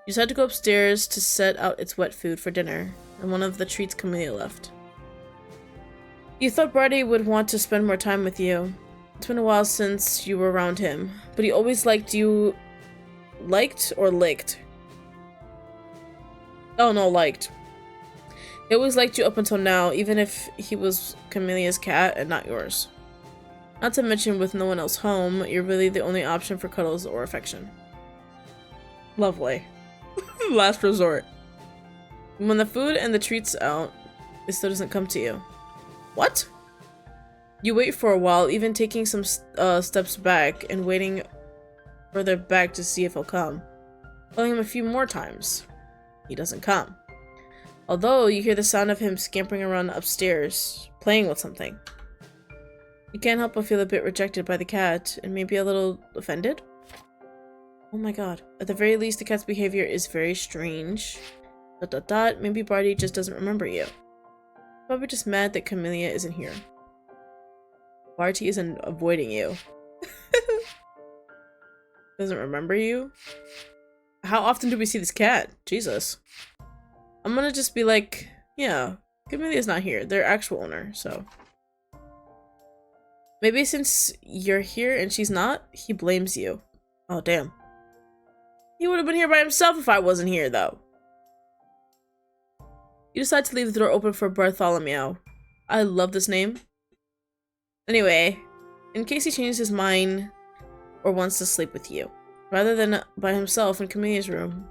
You decide to go upstairs to set out its wet food for dinner, and one of the treats Camellia left. You thought Barty would want to spend more time with you. It's been a while since you were around him, but he always liked you. Liked or licked? Oh no, liked. He always liked you up until now, even if he was Camellia's cat and not yours. Not to mention, with no one else home, you're really the only option for cuddles or affection. Lovely. Last resort. When the food and the treats out, it still doesn't come to you. What? You wait for a while, even taking some steps back and waiting further back to see if he'll come. Calling him a few more times. He doesn't come. Although you hear the sound of him scampering around upstairs, playing with something. You can't help but feel a bit rejected by the cat, and maybe a little offended? Oh my god. At the very least, the cat's behavior is very strange. ... Maybe Barty just doesn't remember you. Probably just mad that Camellia isn't here. Barty isn't avoiding you. Doesn't remember you? How often do we see this cat? Jesus. I'm gonna just be like, yeah, Camelia's not here. Their actual owner, so. Maybe since you're here and she's not, he blames you. Oh, damn. He would have been here by himself if I wasn't here, though. You decide to leave the door open for Bartholomew. I love this name. Anyway, in case he changes his mind or wants to sleep with you, rather than by himself in Camille's room.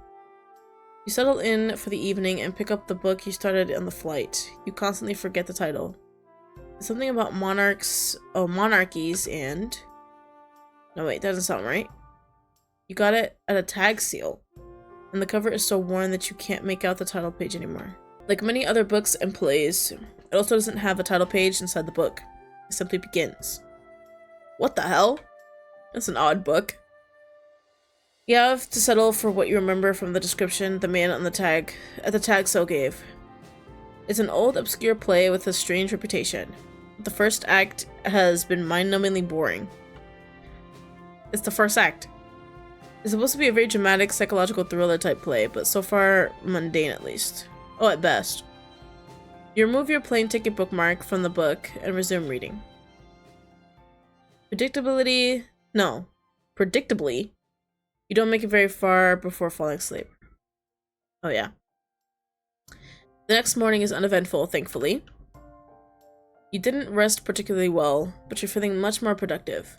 You settle in for the evening and pick up the book you started on the flight. You constantly forget the title. It's something about monarchies and... No wait, that doesn't sound right. You got it at a tag seal, and the cover is so worn that you can't make out the title page anymore. Like many other books and plays, it also doesn't have a title page inside the book. It simply begins. What the hell? That's an odd book. You have to settle for what you remember from the description the man on the tag seal gave. It's an old, obscure play with a strange reputation. The first act has been mind-numbingly boring. It's the first act. It's supposed to be a very dramatic, psychological thriller type play, but so far mundane at least. Oh, at best. You remove your plane ticket bookmark from the book and resume reading. Predictably, you don't make it very far before falling asleep. Oh yeah. The next morning is uneventful, thankfully. You didn't rest particularly well, but you're feeling much more productive.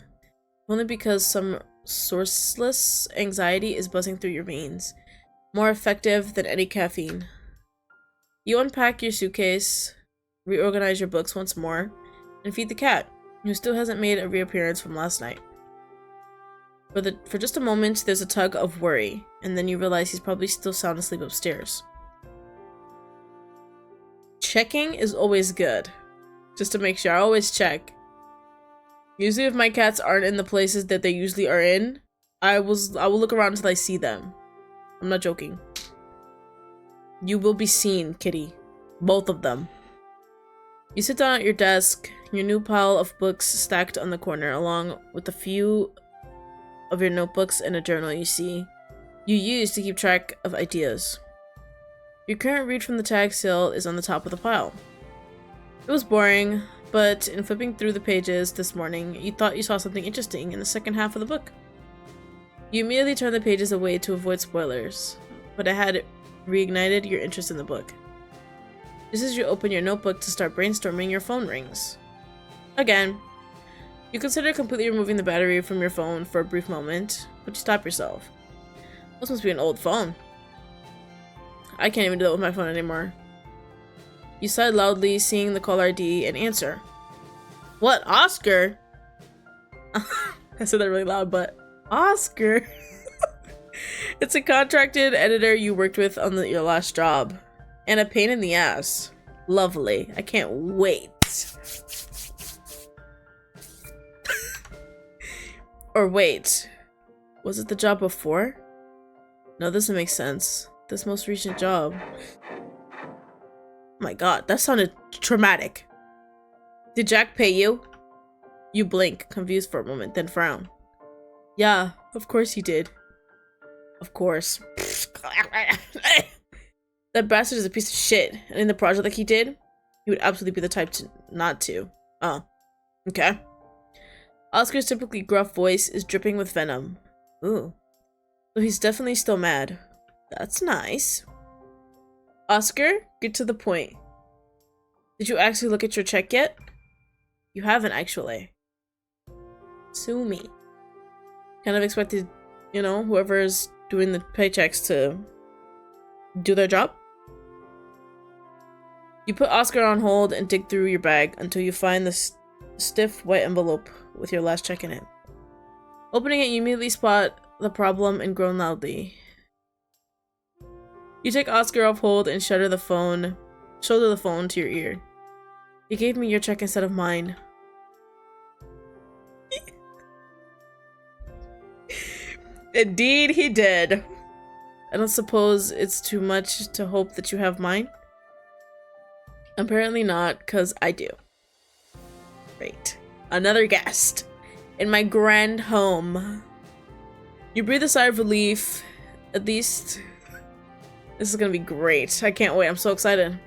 Only because some sourceless anxiety is buzzing through your veins. More effective than any caffeine. You unpack your suitcase, reorganize your books once more, and feed the cat, who still hasn't made a reappearance from last night. For just a moment, there's a tug of worry, and then you realize he's probably still sound asleep upstairs. Checking is always good. Just to make sure, I always check. Usually if my cats aren't in the places that they usually are in, I will look around until I see them. I'm not joking. You will be seen, kitty. Both of them. You sit down at your desk, your new pile of books stacked on the corner, along with a few of your notebooks and a journal you use to keep track of ideas. Your current read from the tag sale is on the top of the pile. It was boring, but in flipping through the pages this morning, you thought you saw something interesting in the second half of the book. You immediately turned the pages away to avoid spoilers, but it had reignited your interest in the book. Just as you open your notebook to start brainstorming, your phone rings. Again. You consider completely removing the battery from your phone for a brief moment, but you stop yourself. This must be an old phone. I can't even do it with my phone anymore. You sigh loudly, seeing the caller ID, and answer. What, Oscar? I said that really loud, but Oscar? It's a contracted editor you worked with on your last job. And a pain in the ass. Lovely. I can't wait. Or wait. Was it the job before? No, this doesn't make sense. This most recent job. Oh my god, that sounded traumatic. Did Jack pay you? You blink, confused for a moment, then frown. Yeah, of course he did. Of course. That bastard is a piece of shit, and in the project that he did, he would absolutely be the type to not to. Oh, okay. Oscar's typically gruff voice is dripping with venom. Ooh. So he's definitely still mad. That's nice. Oscar, get to the point. Did you actually look at your check yet? You haven't, actually. Sue me. Kind of expected, you know, whoever's doing the paychecks to do their job. You put Oscar on hold and dig through your bag until you find the stiff white envelope with your last check in it. Opening it, you immediately spot the problem and groan loudly. You take Oscar off hold and shoulder the phone to your ear. You gave me your check instead of mine. Indeed, he did. I don't suppose it's too much to hope that you have mine? Apparently not, because I do. Great. Another guest in my grand home. You breathe a sigh of relief. At least this is gonna be great. I can't wait. I'm so excited.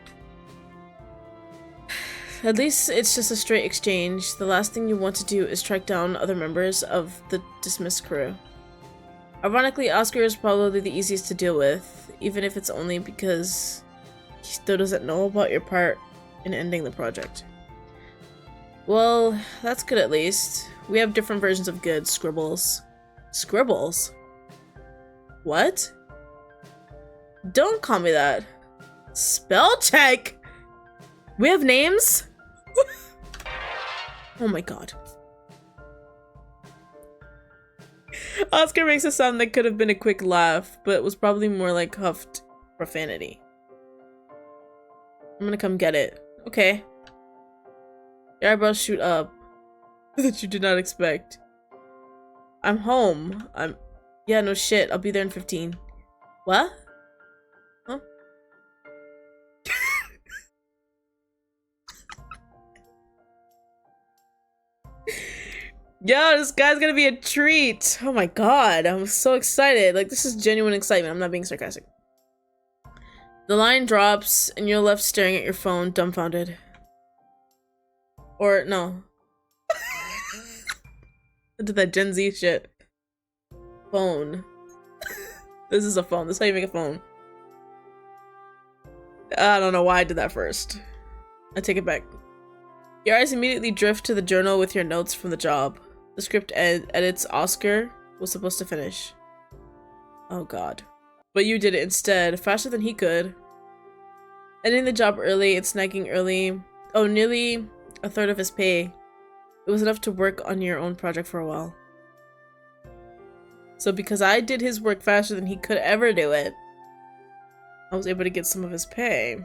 At least it's just a straight exchange. The last thing you want to do is track down other members of the dismissed crew. Ironically, Oscar is probably the easiest to deal with, even if it's only because he still doesn't know about your part in ending the project. Well, that's good at least. We have different versions of good. Scribbles. Scribbles? What? Don't call me that. Spell check! We have names? Oh my god. Oscar makes a sound that could have been a quick laugh, but it was probably more like huffed profanity. I'm gonna come get it. Okay. Your eyebrows shoot up. That you did not expect. I'm home. Yeah, no shit. I'll be there in 15. What? Huh? Yo, this guy's gonna be a treat. Oh my god, I'm so excited. Like, this is genuine excitement. I'm not being sarcastic. The line drops, and you're left staring at your phone, dumbfounded. Or, no. I did that Gen Z shit. Phone. This is a phone. This is how you make a phone. I don't know why I did that first. I take it back. Your eyes immediately drift to the journal with your notes from the job. The script edits Oscar was supposed to finish. Oh god. But you did it instead, faster than he could. Ending the job early and snagging nearly a third of his pay. It was enough to work on your own project for a while. So because I did his work faster than he could ever do it, I was able to get some of his pay.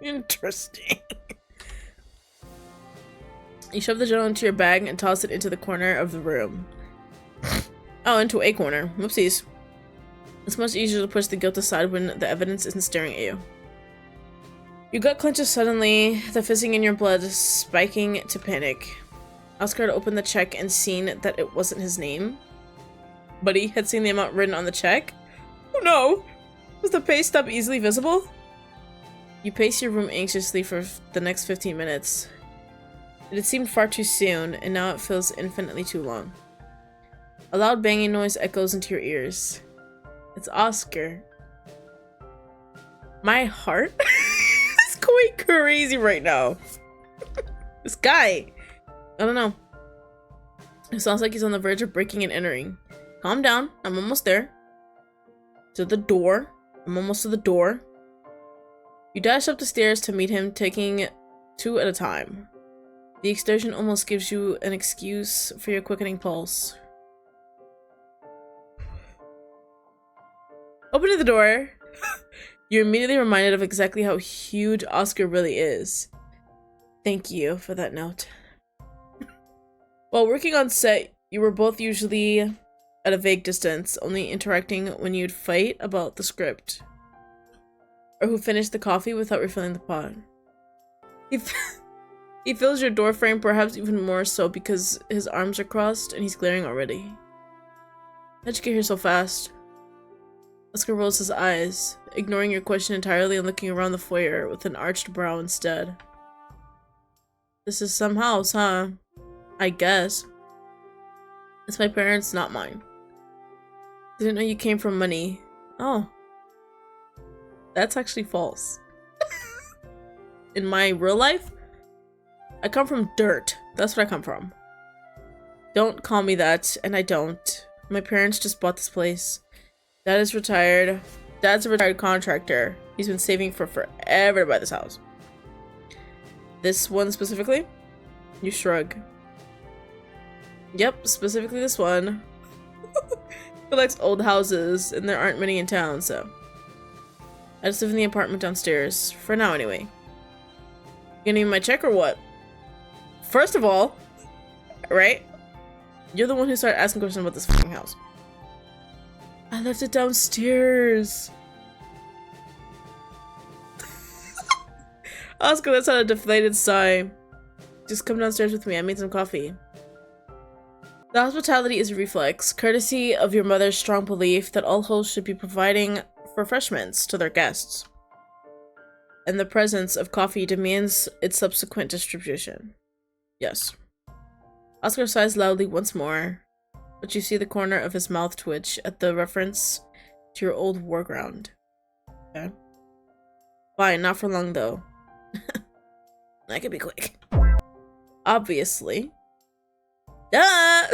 Interesting. You shove the journal into your bag and toss it into the corner of the room. Oh, into a corner. Whoopsies. It's much easier to push the guilt aside when the evidence isn't staring at you. Your gut clenches suddenly, the fizzing in your blood spiking to panic. Oscar had opened the check and seen that it wasn't his name. But he had seen the amount written on the check. Oh no! Was the pay stub easily visible? You pace your room anxiously for the next 15 minutes. It had seemed far too soon, and now it feels infinitely too long. A loud banging noise echoes into your ears. It's Oscar. My heart is going crazy right now. This guy. I don't know. It sounds like he's on the verge of breaking and entering. Calm down. I'm almost there. To the door. I'm almost to the door. You dash up the stairs to meet him, taking 2 at a time. The extortion almost gives you an excuse for your quickening pulse. Opening the door, you're immediately reminded of exactly how huge Oscar really is. Thank you for that note. While working on set, you were both usually at a vague distance, only interacting when you'd fight about the script. Or who finished the coffee without refilling the pot. He fills your doorframe, perhaps even more so because his arms are crossed and he's glaring already. How'd you get here so fast? Oscar rolls his eyes, ignoring your question entirely and looking around the foyer with an arched brow instead. This is some house, huh? I guess. It's my parents', not mine. Didn't know you came from money. Oh. That's actually false. In my real life, I come from dirt. That's what I come from. Don't call me that, and I don't. My parents just bought this place. Dad is retired. Dad's a retired contractor. He's been saving for forever to buy this house. This one specifically? You shrug. Yep, specifically this one. He likes old houses, and there aren't many in town, so. I just live in the apartment downstairs. For now, anyway. You gonna need my check or what? First of all, right? You're the one who started asking questions about this fucking house. I left it downstairs. Oscar lets out a deflated sigh. Just come downstairs with me. I made some coffee. The hospitality is a reflex, courtesy of your mother's strong belief that all hosts should be providing refreshments to their guests. And the presence of coffee demands its subsequent distribution. Yes. Oscar sighs loudly once more, but you see the corner of his mouth twitch at the reference to your old war ground. Okay. Fine, not for long though. That could be quick. Obviously. Duh!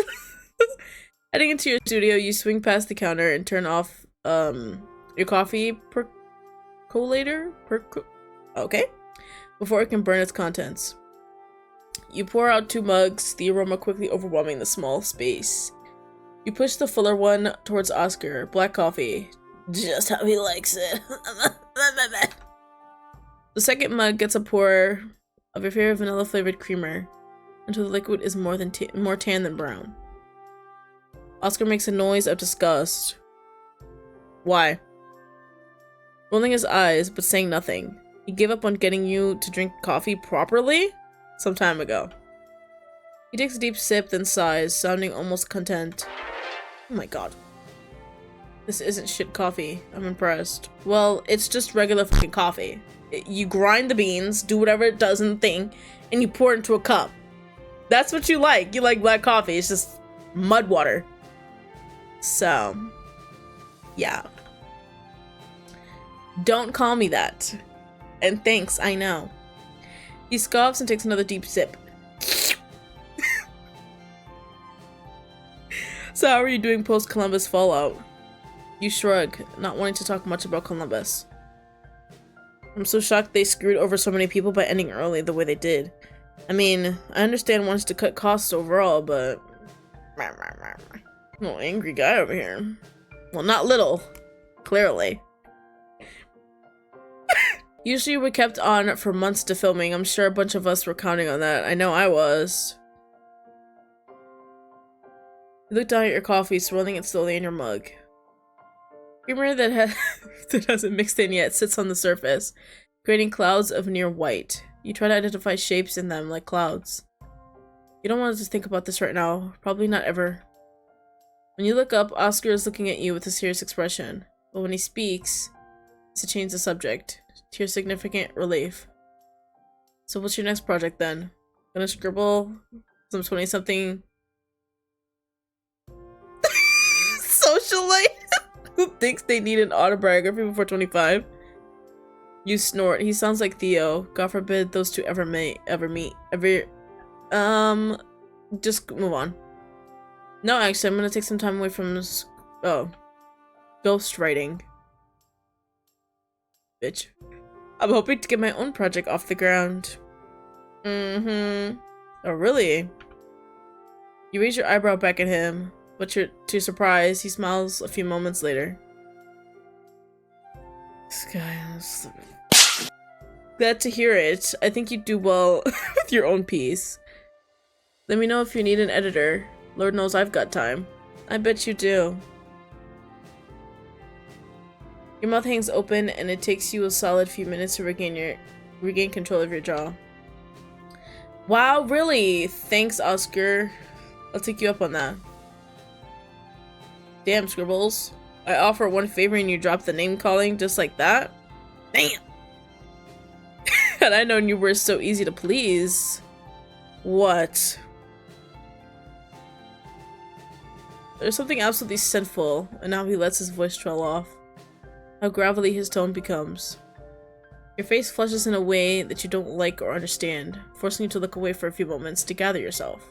Heading into your studio, you swing past the counter and turn off your coffee percolator? Okay. Before it can burn its contents. You pour out 2 mugs, the aroma quickly overwhelming the small space. You push the fuller one towards Oscar. Black coffee. Just how he likes it. The second mug gets a pour of your favorite vanilla flavored creamer until the liquid is more tan than brown. Oscar makes a noise of disgust. Why? Rolling his eyes, but saying nothing. He gave up on getting you to drink coffee properly some time ago. He takes a deep sip, then sighs, sounding almost content. Oh my god. This isn't shit coffee. I'm impressed. Well, it's just regular fucking coffee. You grind the beans, do whatever it does in the thing, and you pour it into a cup. That's what you like. You like black coffee. It's just mud water. So, yeah. Don't call me that. And thanks, I know. He scoffs and takes another deep sip. So how are you doing post-Columbus fallout? You shrug, not wanting to talk much about Columbus. I'm so shocked they screwed over so many people by ending early the way they did. I mean, I understand wants to cut costs overall, but... Little angry guy over here. Well, not little. Clearly. Usually we kept on for months to filming. I'm sure a bunch of us were counting on that. I know I was. You look down at your coffee, swirling it slowly in your mug. Creamer that hasn't mixed in yet sits on the surface, creating clouds of near white. You try to identify shapes in them like clouds. You don't want to think about this right now. Probably not ever. When you look up, Oscar is looking at you with a serious expression. But when he speaks, it's to change the subject, to your significant relief. So what's your next project then? Gonna scribble some 20-something socialite who thinks they need an autobiography before 25? You snort. He sounds like Theo. God forbid those two ever meet. Just move on. No, actually, I'm gonna take some time away from ghost writing. Bitch. I'm hoping to get my own project off the ground. Oh, really? You raise your eyebrow back at him, but to your surprise, he smiles a few moments later. This guy is... Glad to hear it. I think you do well with your own piece. Let me know if you need an editor. Lord knows I've got time. I bet you do. Your mouth hangs open and it takes you a solid few minutes to regain control of your jaw. Wow, really? Thanks, Oscar. I'll take you up on that. Damn, Scribbles. I offer one favor and you drop the name calling just like that? Damn! Had I known you were so easy to please. What? There's something absolutely sinful, and now he lets his voice trail off. How gravelly his tone becomes. Your face flushes in a way that you don't like or understand, forcing you to look away for a few moments to gather yourself.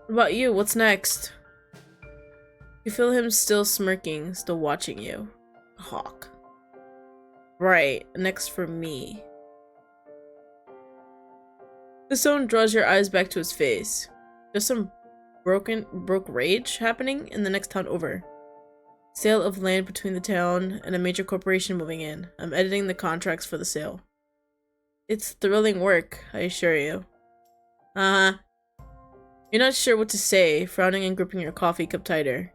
What about you? What's next? You feel him still smirking, still watching you. Hawk. Right, next for me. The tone draws your eyes back to his face. There's some broke rage happening in the next town over. Sale of land between the town and a major corporation moving in. I'm editing the contracts for the sale. It's thrilling work, I assure you. You're not sure what to say, frowning and gripping your coffee cup tighter.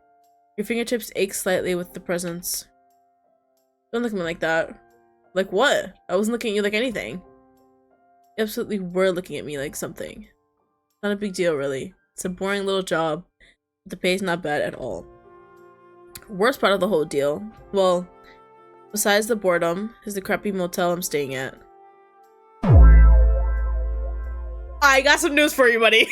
Your fingertips ache slightly with the presence. Don't look at me like that. Like what? I wasn't looking at you like anything. You absolutely were looking at me like something. Not a big deal, really. It's a boring little job, but the pay's not bad at all. Worst part of the whole deal, well, besides the boredom, is the crappy motel I'm staying at. I got some news for you, buddy.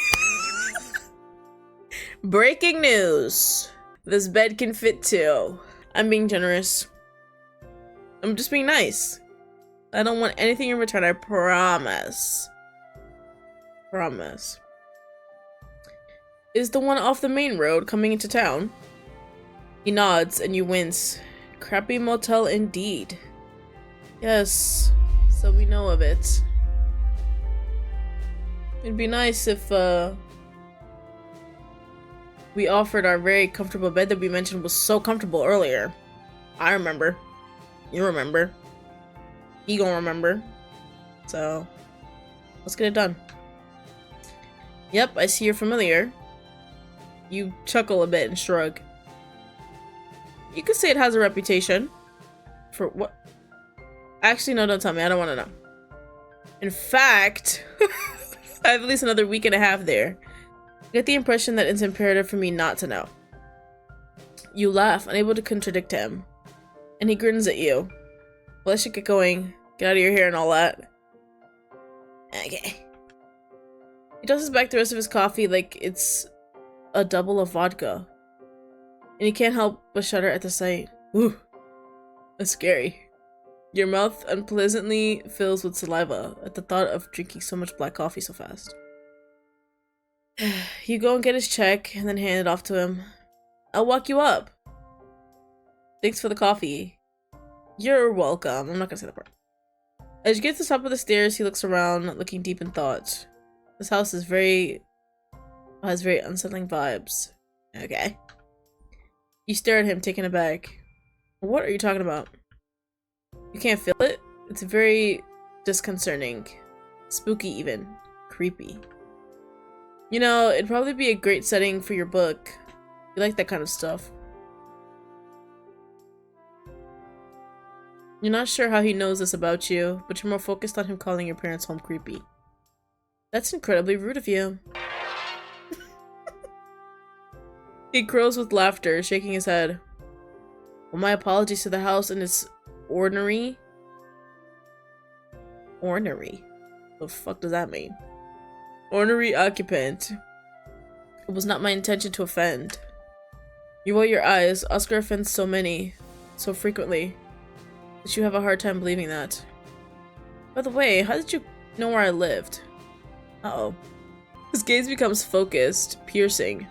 Breaking news. This bed can fit two. I'm being generous. I'm just being nice. I don't want anything in return, I promise. Promise. Is the one off the main road coming into town? He nods and you wince. Crappy motel indeed. Yes, so we know of it. It'd be nice if we offered our very comfortable bed that we mentioned was so comfortable earlier. I remember. You remember. He gonna remember. So, let's get it done. Yep, I see you're familiar. You chuckle a bit and shrug. You could say it has a reputation. For what? Actually, no, don't tell me. I don't want to know. In fact, I have at least another week and a half there. I get the impression that it's imperative for me not to know. You laugh, unable to contradict him. And he grins at you. Well, I should get going. Get out of your hair and all that. Okay. He tosses back the rest of his coffee like it's a double of vodka. And he can't help but shudder at the sight. Ooh. That's scary. Your mouth unpleasantly fills with saliva at the thought of drinking so much black coffee so fast. You go and get his check and then hand it off to him. I'll walk you up. Thanks for the coffee. You're welcome. I'm not gonna say that part. As you get to the top of the stairs, he looks around, looking deep in thought. This house is has very unsettling vibes. Okay. You stare at him, taken aback. What are you talking about? You can't feel it? It's very disconcerting. Spooky even. Creepy. You know, it'd probably be a great setting for your book. You like that kind of stuff. You're not sure how he knows this about you, but you're more focused on him calling your parents home creepy. That's incredibly rude of you. He crows with laughter, shaking his head. Well, my apologies to the house and its ornery. Ornery? What the fuck does that mean? Ornery occupant. It was not my intention to offend. You roll your eyes. Oscar offends so many, so frequently, that you have a hard time believing that. By the way, how did you know where I lived? Uh-oh. His gaze becomes focused, piercing.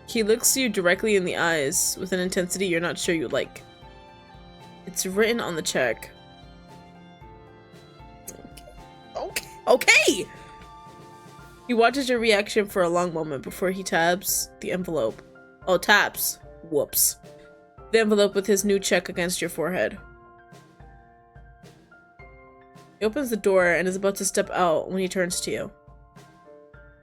He looks you directly in the eyes with an intensity you're not sure you like. It's written on the check. Okay! He watches your reaction for a long moment before he tabs the envelope. Oh, taps. Whoops. The envelope with his new check against your forehead. He opens the door and is about to step out when he turns to you.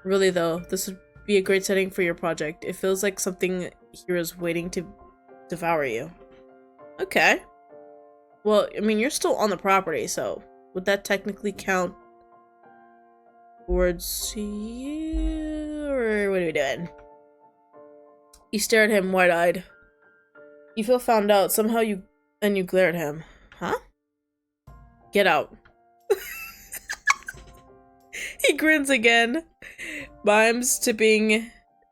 Really though, this would be a great setting for your project. It feels like something here is waiting to devour you. Okay. Well, I mean, you're still on the property, so would that technically count towards you? Or what are we doing? You stare at him wide-eyed. You feel found out. Somehow you glare at him. Huh? Get out. He grins again. Mimes tipping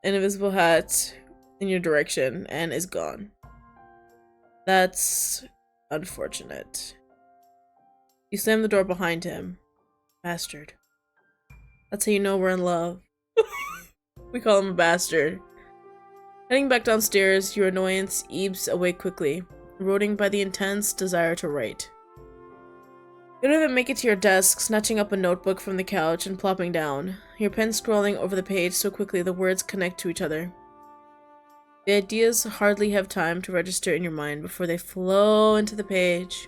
an invisible hat in your direction and is gone. That's unfortunate. You slam the door behind him. Bastard. That's how you know we're in love. We call him a bastard. Heading back downstairs, your annoyance ebbs away quickly, eroding by the intense desire to write. You don't even make it to your desk, snatching up a notebook from the couch and plopping down, your pen scrolling over the page so quickly the words connect to each other. The ideas hardly have time to register in your mind before they flow into the page.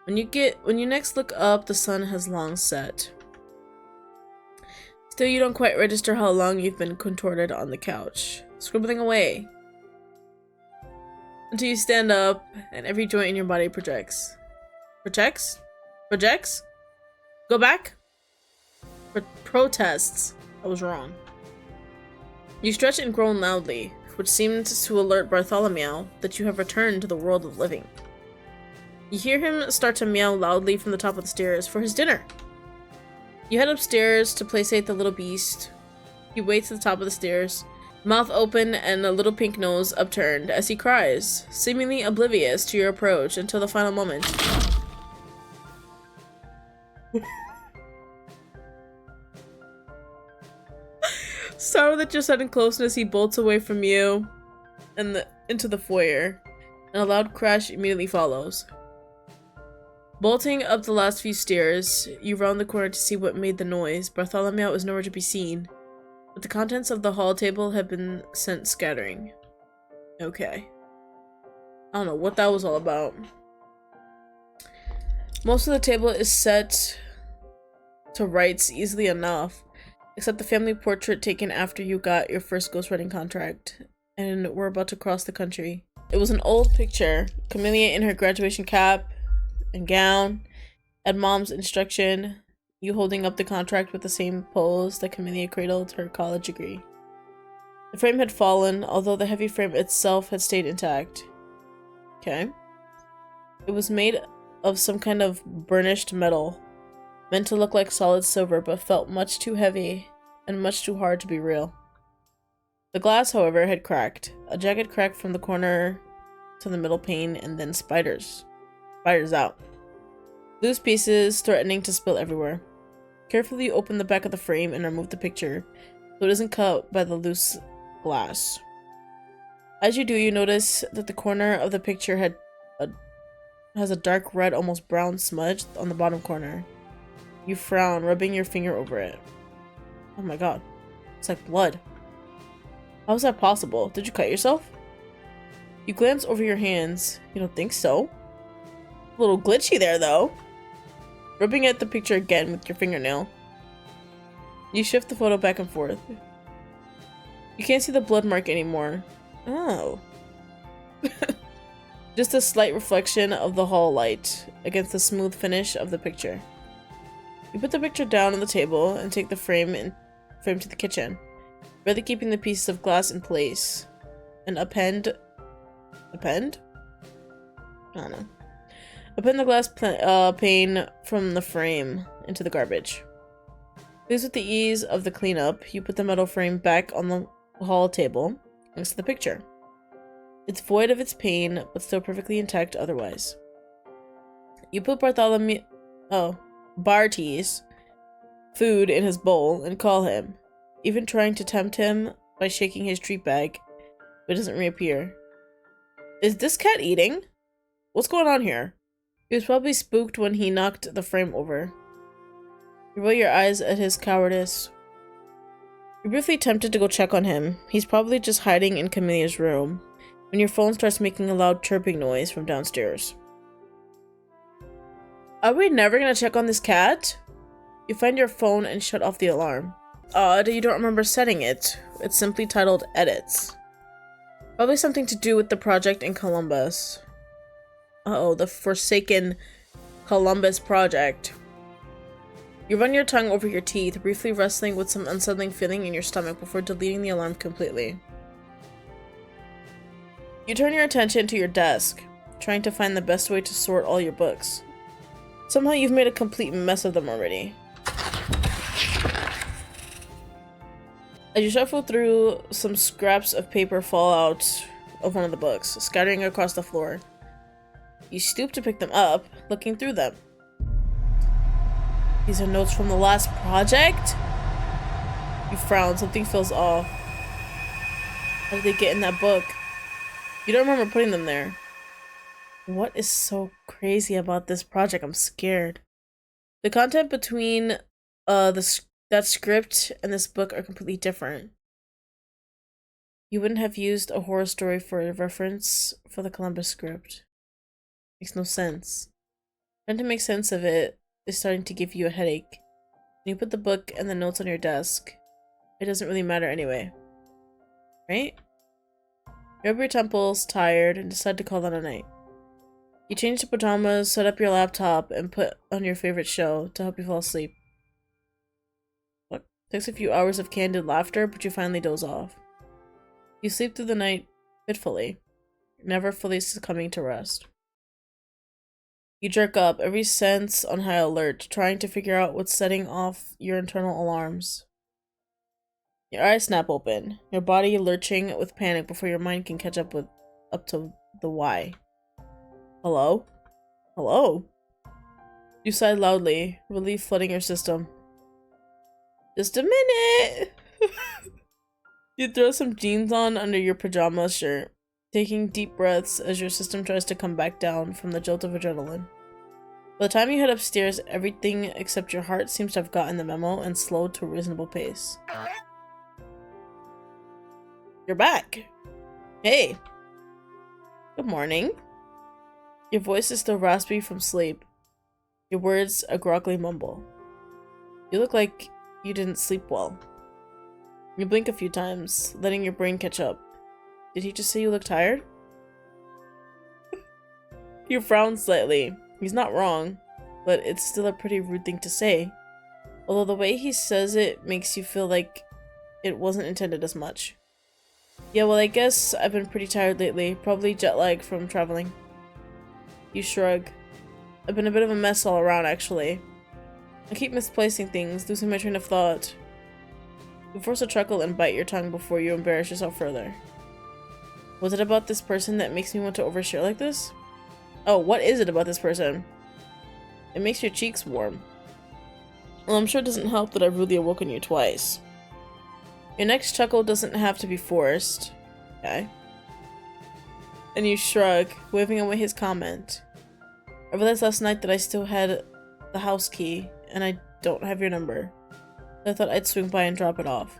When you next look up, the sun has long set. Still, you don't quite register how long you've been contorted on the couch, scribbling away, until you stand up and every joint in your body projects. Projects? Go back? Protests. I was wrong. You stretch and groan loudly, which seemed to alert Bartholomew that you have returned to the world of living. You hear him start to meow loudly from the top of the stairs for his dinner. You head upstairs to placate the little beast. He waits at the top of the stairs, mouth open and a little pink nose upturned as he cries, seemingly oblivious to your approach until the final moment. Startled at your sudden closeness, he bolts away from you and into the foyer, and a loud crash immediately follows. Bolting up the last few stairs, you round the corner to see what made the noise. Bartholomew is nowhere to be seen, but the contents of the hall table have been sent scattering. Okay. I don't know what that was all about. Most of the table is set to rights easily enough, except the family portrait taken after you got your first ghostwriting contract and were about to cross the country. It was an old picture, Camellia in her graduation cap and gown, at Mom's instruction, you holding up the contract with the same pose that Camellia cradled her college degree. The frame had fallen, although the heavy frame itself had stayed intact. Okay. It was made of some kind of burnished metal, meant to look like solid silver, but felt much too heavy and much too hard to be real. The glass, however, had cracked. A jagged crack from the corner to the middle pane, and then spiders. Spiders out. Loose pieces threatening to spill everywhere. Carefully open the back of the frame and remove the picture, so it isn't cut by the loose glass. As you do, you notice that the corner of the picture has a dark red, almost brown smudge on the bottom corner. You frown, rubbing your finger over it. Oh my god. It's like blood. How is that possible? Did you cut yourself? You glance over your hands. You don't think so? A little glitchy there, though. Rubbing at the picture again with your fingernail. You shift the photo back and forth. You can't see the blood mark anymore. Oh. Just a slight reflection of the hall light against the smooth finish of the picture. You put the picture down on the table and take the frame to the kitchen, barely keeping the pieces of glass in place. And append? I don't know. Append the glass pane from the frame into the garbage. Pleased with the ease of the cleanup, you put the metal frame back on the hall table next to the picture. It's void of its pane, but still perfectly intact otherwise. You put Barty's food in his bowl and call him, even trying to tempt him by shaking his treat bag, but it doesn't reappear. Is this cat eating? What's going on here? He was probably spooked when he knocked the frame over. You roll your eyes at his cowardice. You're briefly tempted to go check on him. He's probably just hiding in Camellia's room, when your phone starts making a loud chirping noise from downstairs. Are we never gonna check on this cat? You find your phone and shut off the alarm. Odd, you don't remember setting it. It's simply titled Edits. Probably something to do with the project in Columbus. Uh-oh, the forsaken Columbus project. You run your tongue over your teeth, briefly wrestling with some unsettling feeling in your stomach before deleting the alarm completely. You turn your attention to your desk, trying to find the best way to sort all your books. Somehow you've made a complete mess of them already. As you shuffle through, some scraps of paper fall out of one of the books, scattering across the floor. You stoop to pick them up, looking through them. These are notes from the last project? You frown, something feels off. How did they get in that book? You don't remember putting them there. What is so crazy about this project? I'm scared. The content between that script and this book are completely different. You wouldn't have used a horror story for a reference for the Columbus script. Makes no sense. Trying to make sense of it is starting to give you a headache. When you put the book and the notes on your desk, it doesn't really matter anyway. Right? You rub your temples, tired, and decide to call that a night. You change to pajamas, set up your laptop, and put on your favorite show to help you fall asleep. What? Takes a few hours of candid laughter, but you finally doze off. You sleep through the night fitfully, never fully succumbing to rest. You jerk up, every sense on high alert, trying to figure out what's setting off your internal alarms. Your eyes snap open, your body lurching with panic before your mind can catch up to the why. Hello? Hello? You sigh loudly, relief flooding your system. Just a minute! You throw some jeans on under your pajama shirt, taking deep breaths as your system tries to come back down from the jolt of adrenaline. By the time you head upstairs, everything except your heart seems to have gotten the memo and slowed to a reasonable pace. You're back! Hey! Good morning. Your voice is still raspy from sleep. Your words a groggly mumble. You look like you didn't sleep well. You blink a few times, letting your brain catch up. Did he just say you look tired? You frown slightly. He's not wrong, but it's still a pretty rude thing to say. Although the way he says it makes you feel like it wasn't intended as much. Yeah, well, I guess I've been pretty tired lately. Probably jet lag from traveling. You shrug. I've been a bit of a mess all around, actually. I keep misplacing things, losing my train of thought. You force a chuckle and bite your tongue before you embarrass yourself further. Was it about this person that makes me want to overshare like this? Oh, what is it about this person? It makes your cheeks warm. Well, I'm sure it doesn't help that I've rudely awoken you twice. Your next chuckle doesn't have to be forced. Okay. And you shrug, waving away his comment. I realized last night that I still had the house key, and I don't have your number. I thought I'd swing by and drop it off.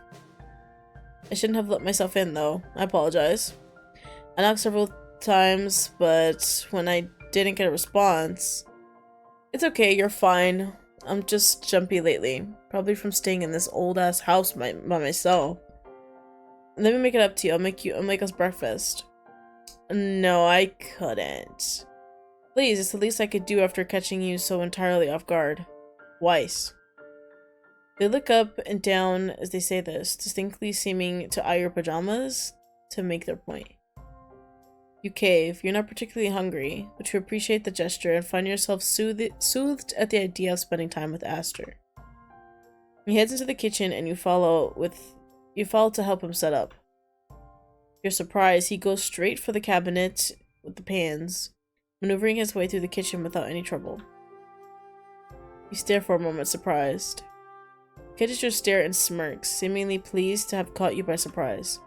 I shouldn't have let myself in, though. I apologize. I knocked several times, but when I didn't get a response... It's okay, you're fine. I'm just jumpy lately. Probably from staying in this old-ass house by myself. Let me make it up to you. I'll make us breakfast. No, I couldn't. Please, it's the least I could do after catching you so entirely off guard. Twice. They look up and down as they say this, distinctly seeming to eye your pajamas to make their point. You cave. You're not particularly hungry, but you appreciate the gesture and find yourself soothed at the idea of spending time with Aster. He heads into the kitchen and you follow to help him set up. You're surprised he goes straight for the cabinet with the pans, maneuvering his way through the kitchen without any trouble. You stare for a moment, surprised. He catches your stare and smirks, seemingly pleased to have caught you by surprise.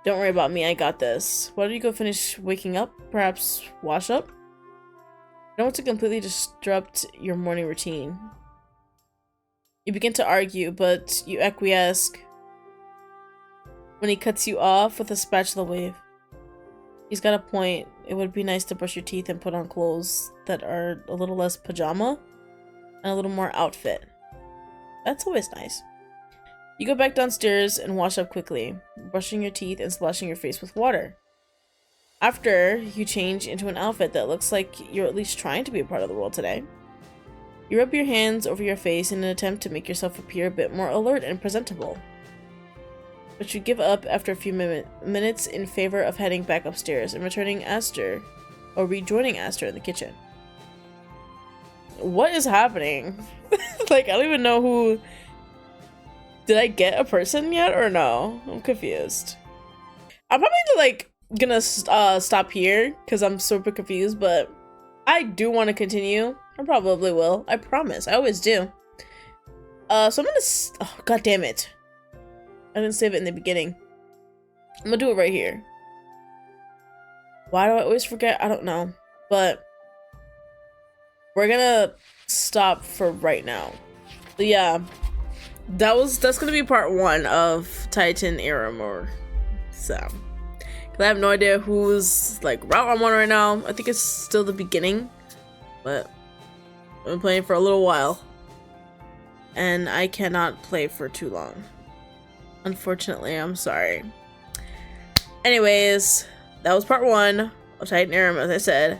Don't worry about me, I got this. Why don't you go finish waking up? Perhaps wash up? I don't want to completely disrupt your morning routine. You begin to argue, but you acquiesce when he cuts you off with a spatula wave. He's got a point. It would be nice to brush your teeth and put on clothes that are a little less pajama and a little more outfit. That's always nice. You go back downstairs and wash up quickly, brushing your teeth and splashing your face with water. After, you change into an outfit that looks like you're at least trying to be a part of the world today. You rub your hands over your face in an attempt to make yourself appear a bit more alert and presentable. But you give up after a few minutes in favor of heading back upstairs and rejoining Aster in the kitchen. What is happening? Like, I don't even know who... Did I get a person yet or no? I'm confused. I'm probably like gonna stop here because I'm super confused, but I do want to continue. I probably will. I promise. I always do. So I'm gonna... Oh, god damn it. I didn't save it in the beginning. I'm gonna do it right here. Why do I always forget? I don't know. But we're gonna stop for right now. But yeah, that's gonna be part 1 of Titan Arum, or so. Cause I have no idea who's like route I'm on right now. I think it's still the beginning, but I've been playing for a little while, and I cannot play for too long. Unfortunately, I'm sorry. Anyways, that was part 1 of Titan Arum, as I said.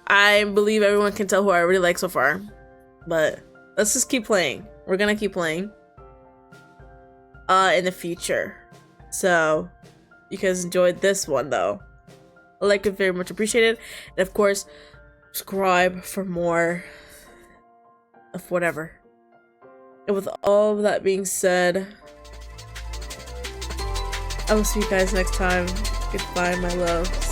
I believe everyone can tell who I really like so far, but let's just keep playing. We're gonna keep playing in the future. So you guys enjoyed this one though. I like it, very much appreciated. And of course, subscribe for more of whatever. And with all of that being said, I will see you guys next time. Goodbye, my loves.